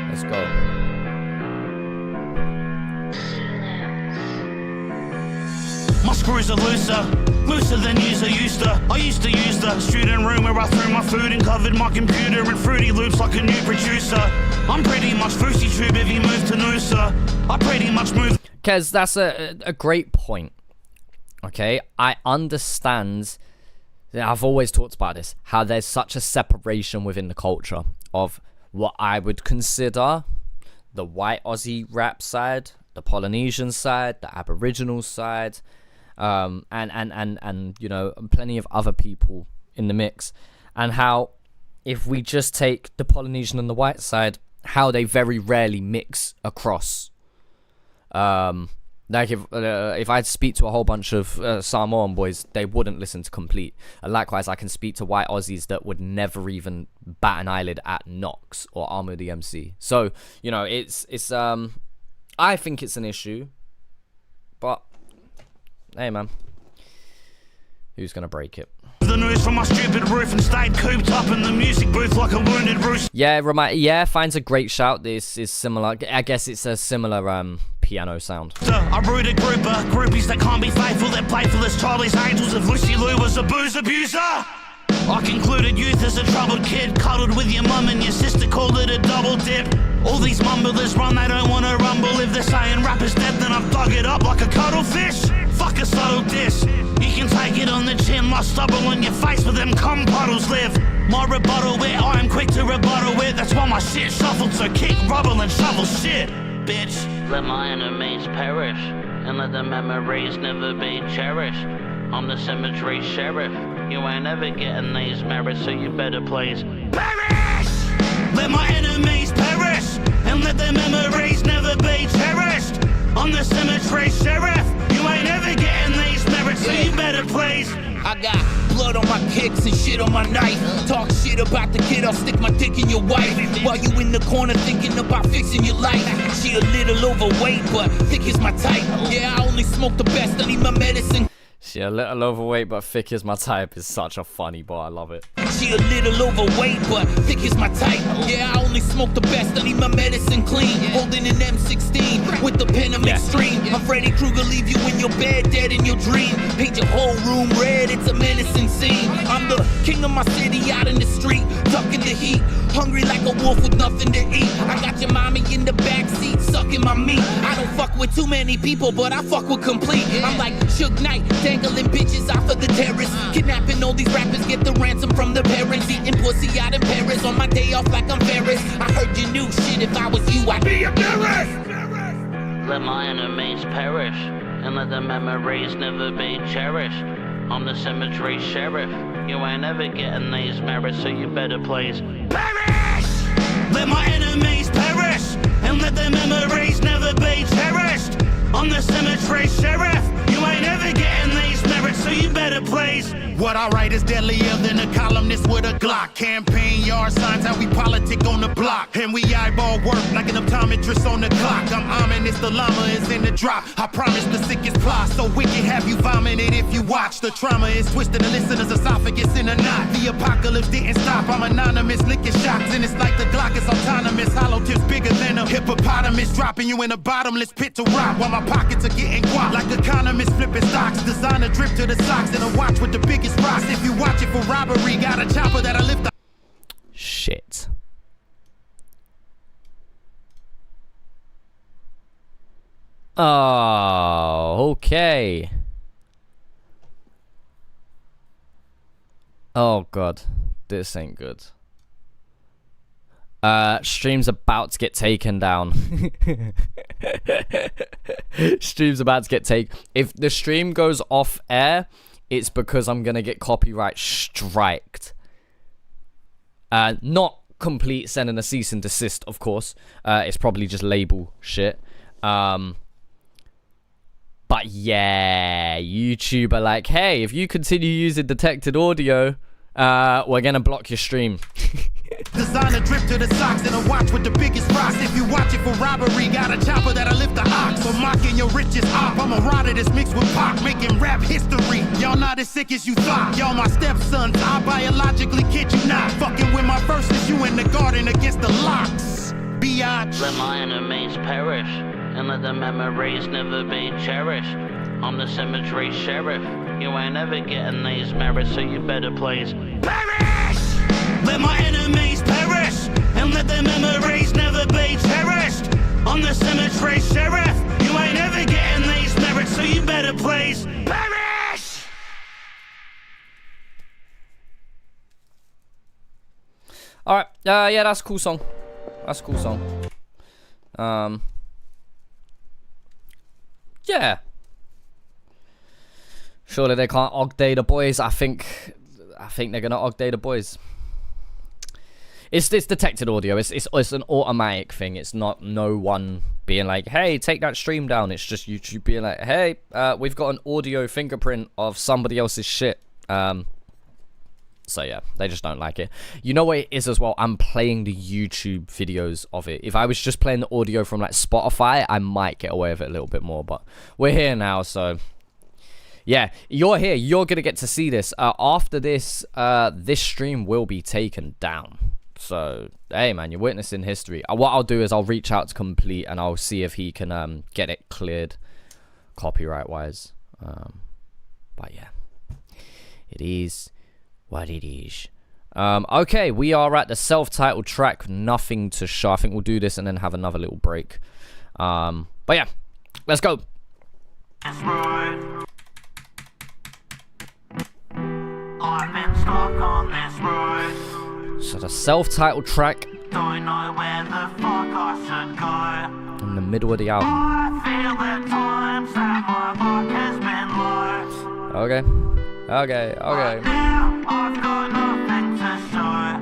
Let's go. My screws are looser than user used to. I used to use the student room where I threw my food and covered my computer in Fruity Loops like a new producer. I'm pretty much Fousey Tube if you move to Noosa. I pretty much move. Kez, that's a great point. Okay, I understand. I've always talked about this, how there's such a separation within the culture of what I would consider the white Aussie rap side, the Polynesian side, the Aboriginal side, and you know, plenty of other people in the mix, and how if we just take the Polynesian and the white side, how they very rarely mix across. Like if I'd speak to a whole bunch of Samoan boys, they wouldn't listen to Complete. And likewise, I can speak to white Aussies that would never even bat an eyelid at Nox or Armo the MC. So, you know, it's I think it's an issue, but hey man, who's gonna break it? The news from my stupid roof and stayed cooped up in the music booth like a wounded rooster. Yeah, finds a great shout. This is similar. I guess it's a similar piano sound. I rooted group of groupies that can't be faithful. They're playful as Charlie's Angels. If Lucy Lou was a booze abuser, I concluded youth as a troubled kid, cuddled with your mum and your sister called it a double dip. All these mumblers run, they don't want to rumble. If they're saying rap is dead, then I've dug it up like a cuttlefish. Fuck a subtle diss. You can take it on the chin like stubble on your face where them cum puddles live. My rebuttal wit, I am quick to rebuttal wit. That's why my shit shuffled, so kick, rubble and shovel shit, bitch. Let my enemies perish, and let the memories never be cherished. I'm the cemetery sheriff. You ain't ever getting these merits, so you better please perish! Let my enemies perish, and let their memories never be cherished. I'm the cemetery sheriff. You ain't ever getting these merits, so you better please. I got blood on my kicks and shit on my knife. Talk shit about the kid, I'll stick my dick in your wife. While you in the corner thinking about fixing your life. She a little overweight, but thick is my type. Yeah, I only smoke the best, I need my medicine. She a little overweight, but thick is my type is such a funny bar. I love it. She a little overweight, but thick is my type. Yeah, I only smoke the best, I need my medicine clean. Holding an M16 with the pen I'm extreme. I'm Freddy Krueger, leave you in your bed, dead in your dream. Paint your whole room red, it's a menacing scene. I'm the king of my city, out in the street, ducking the heat. Hungry like a wolf with nothing to eat. I got your mommy in the backseat, sucking my meat. I don't fuck with too many people, but I fuck with complete. I'm like Suge Knight, dangling bitches off of the terrace. Kidnapping all these rappers, get the ransom from their parents. Eating pussy out in Paris on my day off like I'm Ferris. I heard you knew shit, if I was you, I'd be embarrassed. Let my enemies perish, and let their memories never be cherished. I'm the cemetery sheriff. You ain't ever getting these merits, so you better please perish! Let my enemies perish, and let their memories never be cherished. I'm the cemetery sheriff. You ain't ever getting these merits, so you better please. What I write is deadlier than a columnist with a Glock. Campaign yard signs, how we politic on the block. And we eyeball work like an optometrist on the clock. I'm ominous, the llama is in the drop. I promise the sickest plot, so wicked have you vomited if you watch. The trauma is twisting the listener's esophagus in a knot. The apocalypse didn't stop, I'm anonymous, licking shots. And it's like the Glock is autonomous. Hollow tips bigger than a hippopotamus, dropping you in a bottomless pit to rot. While my pockets are getting guap, like economists flipping stocks. Designer drip to the socks, and a watch with the biggest rocks. If you watch it for robbery, got a chopper that'll lift the shit. Oh, okay. Oh god, this ain't good. Stream's about to get taken down. Stream's about to get taken. If the stream goes off air, it's because I'm gonna get copyright striked. Not complete sending a cease and desist, of course. It's probably just label shit. But yeah, YouTube are like, hey, if you continue using detected audio, we're gonna block your stream. Designer drip to the socks, and a watch with the biggest rocks. If you watch it for robbery, got a chopper that'll lift the ox. For mocking your richest op, I'm a rider that's mixed with pop, making rap history. Y'all not as sick as you thought. Y'all my stepsons, I biologically kid you not. Fucking with my verses, you in the garden against the locks. Biatch. Let my enemies perish, and let their memories never be cherished. I'm the cemetery sheriff. You ain't ever getting these merits, so you better please perish! Let my enemies perish, and let their memories never be cherished. I'm the cemetery sheriff. You ain't ever getting these merits, so you better please perish! Alright, yeah, that's a cool song. That's a cool song. Yeah. Surely they can't Ogday the boys. I think they're gonna Ogday the boys. It's detected audio. It's an automatic thing. It's not no one being like, hey, take that stream down. It's just YouTube being like, hey, we've got an audio fingerprint of somebody else's shit. So yeah, they just don't like it. You know what it is as well? I'm playing the YouTube videos of it. If I was just playing the audio from like Spotify, I might get away with it a little bit more. But we're here now, so yeah, you're here. You're gonna get to see this. After this, this stream will be taken down. So hey man, you're witnessing history. What I'll do is I'll reach out to Complete and I'll see if he can get it cleared copyright wise. But yeah, it is what it is. Okay, we are at the self-titled track, Nothing to Show. I think we'll do this and then have another little break. But yeah, let's go. That's right. I've been stuck on this road. So the self-titled track, Don't know where the fuck I should go. in the middle of the album. I feel at times that my luck has been low. Okay. Okay. Okay. Now I've got nothing to show.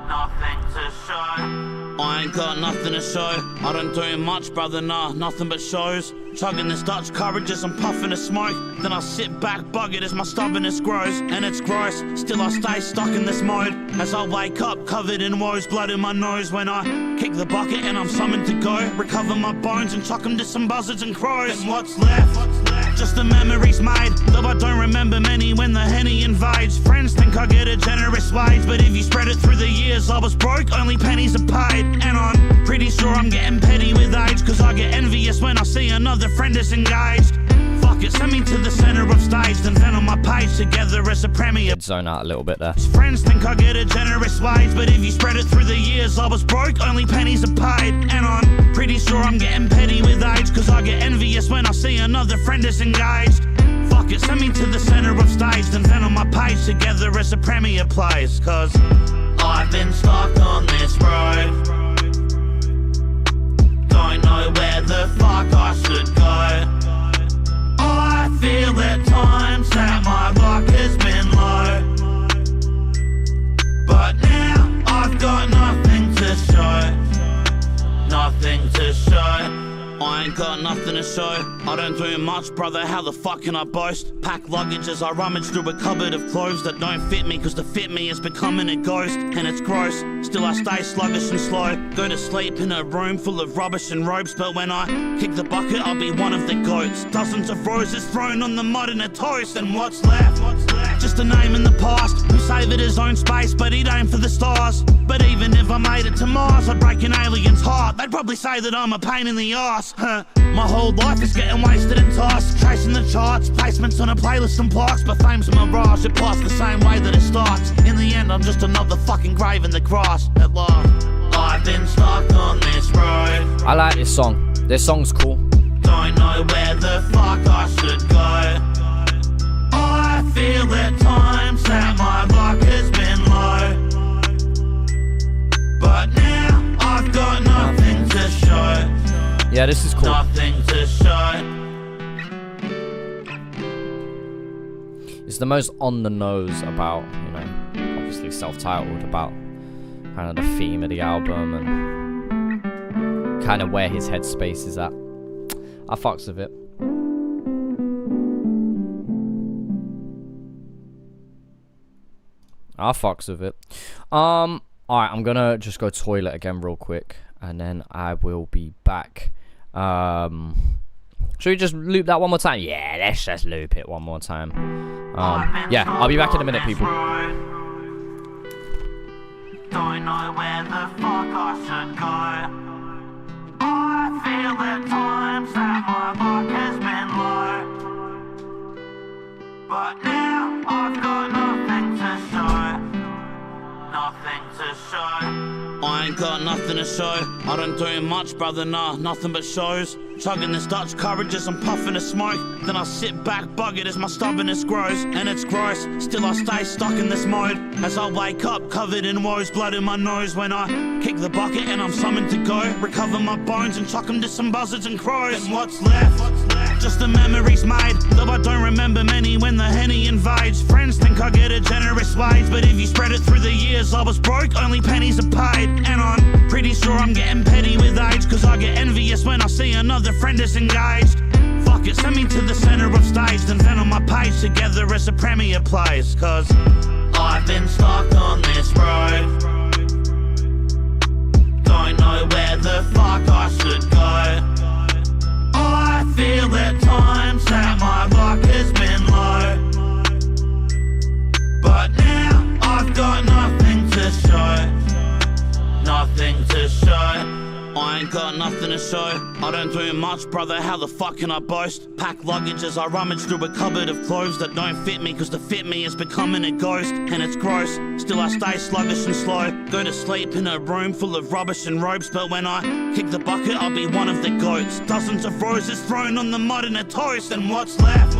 Nothing to show. I ain't got nothing to show. I don't do much, brother, nah, nothing but shows. Chugging this Dutch courage as I'm puffing the smoke. Then I sit back, buggered as my stubbornness grows. And it's gross, still I stay stuck in this mode. As I wake up, covered in woes, blood in my nose. When I kick the bucket and I'm summoned to go. Recover my bones and chuck them to some buzzards and crows. And what's left? Just the memories made. Though I don't remember many when the Henny invades. Friends think I get a generous wage, but if you spread it through the years, I was broke, only pennies are paid. And I'm pretty sure I'm getting petty with age, cause I get envious when I see another friend is engaged. Fuck it, send me to the center of stage, then ven on my page together as a premier. Zone out a little bit there. Friends think I get a generous wage, but if you spread it through the years, I was broke, only pennies are paid. And I'm pretty sure I'm getting petty with age, cause I get envious when I see another friend is engaged. Fuck it, send me to the center of stage, then ven on my page together as a premier plays. Cause I've been stuck on this road, don't know where the fuck I should go. I feel at times that my luck has been low, but now I've got nothing to show. Nothing to show. I ain't got nothing to show. I don't do much, brother, how the fuck can I boast? Pack luggage as I rummage through a cupboard of clothes that don't fit me, cause to fit me is becoming a ghost. And it's gross, still I stay sluggish and slow. Go to sleep in a room full of rubbish and ropes, but when I kick the bucket I'll be one of the goats. Dozens of roses thrown on the mud in a toast. And what's left? Just a name in the past, who savoured his own space but he'd aim for the stars. But even if I made it to Mars, I'd break an alien's heart. They'd probably say that I'm a pain in the arse. My whole life is getting wasted in tasks, chasing the charts, placements on a playlist and plaques. But fame's a mirage, it passed the same way that it starts. In the end I'm just another fucking grave in the grass. At last, I've been stuck on this road. I like this song. This song's cool. Don't know where the fuck I should go. I feel at times that my luck has been low, but now I've got nothing to show. Yeah, this is cool. Nothing to show. It's the most on the nose about, you know, obviously self-titled, about kind of the theme of the album and kind of where his headspace is at. I fucks with it. I fucks with it. Alright, I'm gonna just go toilet again real quick, and then I will be back. Should we just loop that one more time? Yeah, let's just loop it one more time. Yeah, I'll be back in a minute, people. Don't know where the fuck I should go. I feel at times that my luck has been low, but now I've got nothing to show. Nothing to show. I ain't got nothing to show. I don't do much, brother, nah, nothing but shows. Chugging this Dutch courage as I'm puffing the smoke. Then I sit back, buggered as my stubbornness grows. And it's gross, still I stay stuck in this mode. As I wake up, covered in woes, blood in my nose. When I kick the bucket and I'm summoned to go. Recover my bones and chuck them to some buzzards and crows. And what's left? Just the memories made. Though I don't remember many when the Henny invades. Friends think I get a generous wage, but if you spread it through the years, I was broke, only pennies are paid. And I'm pretty sure I'm getting petty with age, cause I get envious when I see another friend is engaged. Fuck it, send me to the center of stage, then ven on my page together as a premier plays. Cause I've been stuck on this road, don't know where the fuck I should go. I feel at times that my luck has been low, but now I've got nothing to show. Nothing to show. I ain't got nothing to show. I don't do much, brother, how the fuck can I boast? Pack luggage as I rummage through a cupboard of clothes that don't fit me, cause to fit me is becoming a ghost. And it's gross, still I stay sluggish and slow. Go to sleep in a room full of rubbish and ropes, but when I kick the bucket I'll be one of the goats. Dozens of roses thrown on the mud in a toast. And what's left?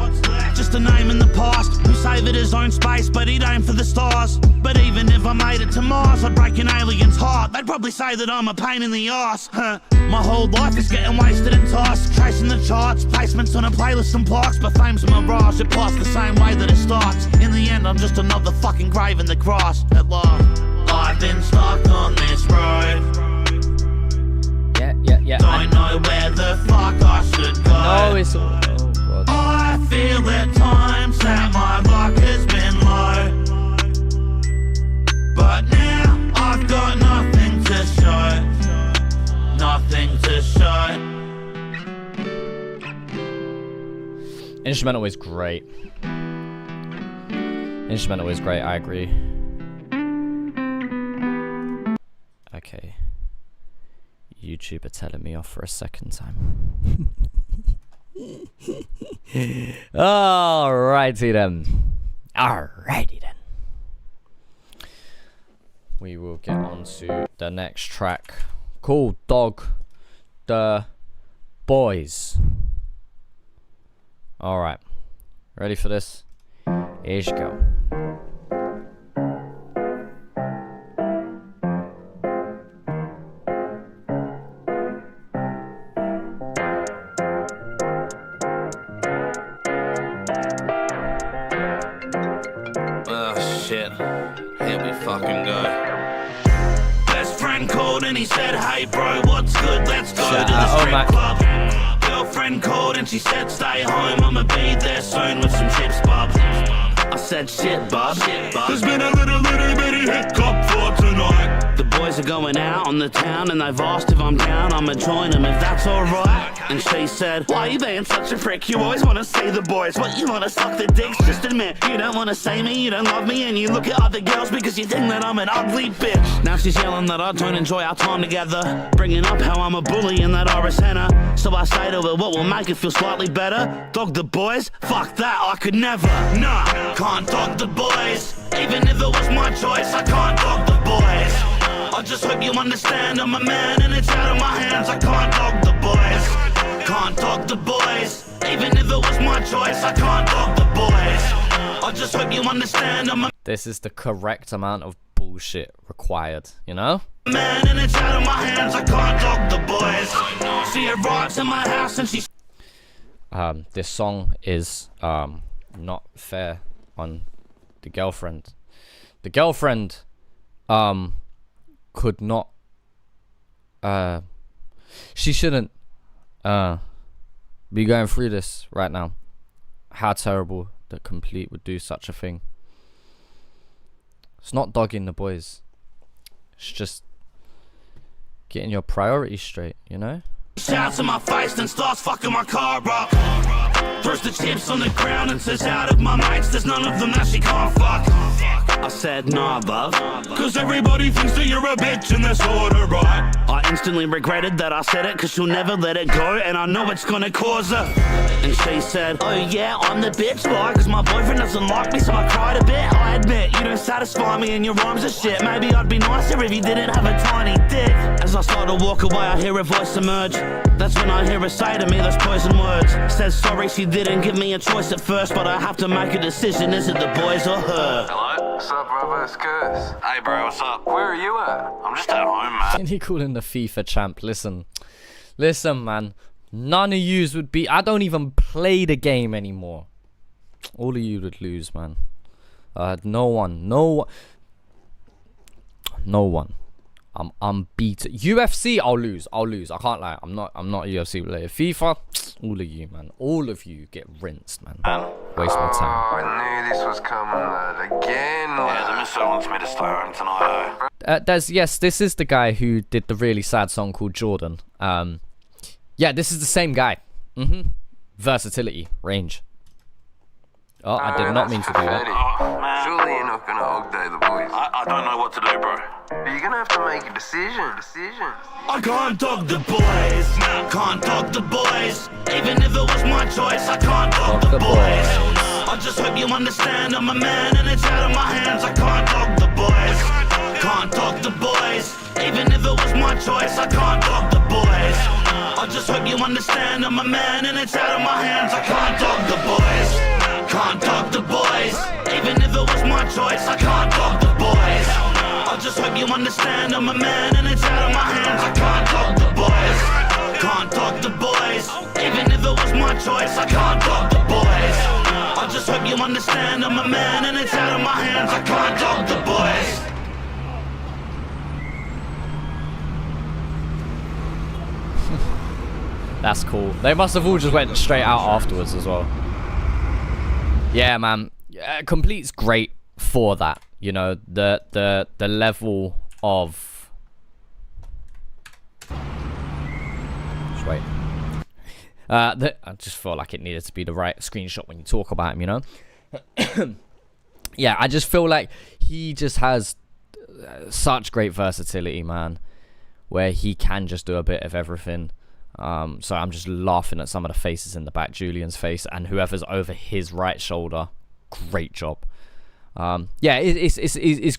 Just a name in the past, who savoured his own space but he'd aim for the stars. But even if I made it to Mars, I'd break an alien's heart. They'd probably say that I'm a pain in the arse. My whole life is getting wasted in and toss, chasing the charts, placements on a playlist and blocks. But fame's a mirage, it passed the same way that it starts. In the end, I'm just another fucking grave in the grass. At last, I've been stuck on this road. Yeah. Don't know where the fuck I should go. No, it's all. Oh, God. I feel at times that my luck has been low. But now I've got nothing to show. Nothing to show. Instrumental is great. Instrumental is great, I agree. Okay. YouTube are telling me off for a second time. Alrighty then. Alrighty then. We will get on to the next track called Dog the Boys. Alright. Ready for this? Here you go. Shit, here we fucking go. Best friend called and he said, hey bro, what's good, let's go to the strip club. Girlfriend called and she said, stay home, I'ma be there soon with some chips, bub. I said, shit, bub. There's been a little bitty hiccup for tonight. The boys are going out on the town and they've asked if I'm down, I'ma join them if that's alright. And she said, why are you being such a prick? You always wanna see the boys, what, you wanna suck the dicks? Just admit, you don't wanna see me, you don't love me, and you look at other girls because you think that I'm an ugly bitch. Now she's yelling that I don't enjoy our time together, bringing up how I'm a bully and that I resent her. So I say to her, what will make it feel slightly better? Dog the boys? Fuck that, I could never. Nah, can't dog the boys. Even if it was my choice, I can't dog the boys. I just hope you understand I'm a man and it's out of my hands. I can't dog the boys. Can't dog the boys. Even if it was my choice, I can't dog the boys. I just hope you understand I'm a This is the correct amount of bullshit required, you know? man and it's out of my hands. I can't dog the boys. She arrives in my house and she's this song is not fair on the girlfriend. The girlfriend could not she shouldn't be going through this right now. How terrible that Complete would do such a thing. It's not dogging the boys, it's just getting your priorities straight, you know? shouts in my face and starts fucking my car up. Throws the chips on the ground and says, out of my mates, there's none of them that she can't fuck. I said, nah, love, cause everybody thinks that you're a bitch and that's sorta right. I instantly regretted that I said it, cause she'll never let it go, and I know it's gonna cause her. And she said, oh yeah, I'm the bitch boy, cause my boyfriend doesn't like me, so I cried a bit. I admit, you don't satisfy me and your rhymes are shit. Maybe I'd be nicer if you didn't have a tiny dick. As I start to walk away, I hear a voice emerge. That's when I hear her say to me those poison words. Says sorry she didn't give me a choice at first, but I have to make a decision, is it the boys or her? Hello? What's up, brother? It's Curse. Hey bro, what's up? Where are you at? I'm just at home, man. Can he call him the FIFA champ? Listen, man. None of yous would be. I don't even play the game anymore. All of you would lose, man. No one. I'm unbeaten. UFC, I'll lose. I can't lie. I'm not UFC related. FIFA, all of you, man. All of you get rinsed, man. Waste my time. Oh, I knew this was coming, lad. Again, lad. Yeah, the mister wants me to stay home tonight, Yes, this is the guy who did the really sad song called Jordan. Yeah, this is the same guy. Versatility, range. Oh, I did not mean to do that. Oh, man. Surely you're not gonna Ogday the boys. I don't know what to do, bro. You're gonna have to make a decision. I can't dog the boys. Can't dog the boys. Even if it was my choice, I can't dog the boys. I just hope you understand I'm a man and it's out of my hands. I can't dog the boys. Can't dog the boys. Even if it was my choice, I can't dog the boys. I just hope you understand I'm a man and it's out of my hands. I can't dog the boys. Can't dog the boys. Even if it was my choice, I can't dog the boys. I just hope you understand I'm a man and it's out of my hands. I can't dog the boys. I can't dog the boys. Even if it was my choice, I can't dog the boys. I just hope you understand I'm a man and it's out of my hands. I can't dog the boys. That's cool. They must have all just went straight out afterwards as well. Yeah, man. Complete's great for that. You know, the level of... Just wait. I just felt like it needed to be the right screenshot when you talk about him, you know? Yeah, I just feel like he just has such great versatility, man. Where he can just do a bit of everything. So I'm just laughing at some of the faces in the back. Julian's face and whoever's over his right shoulder. Great job. Yeah, it's great.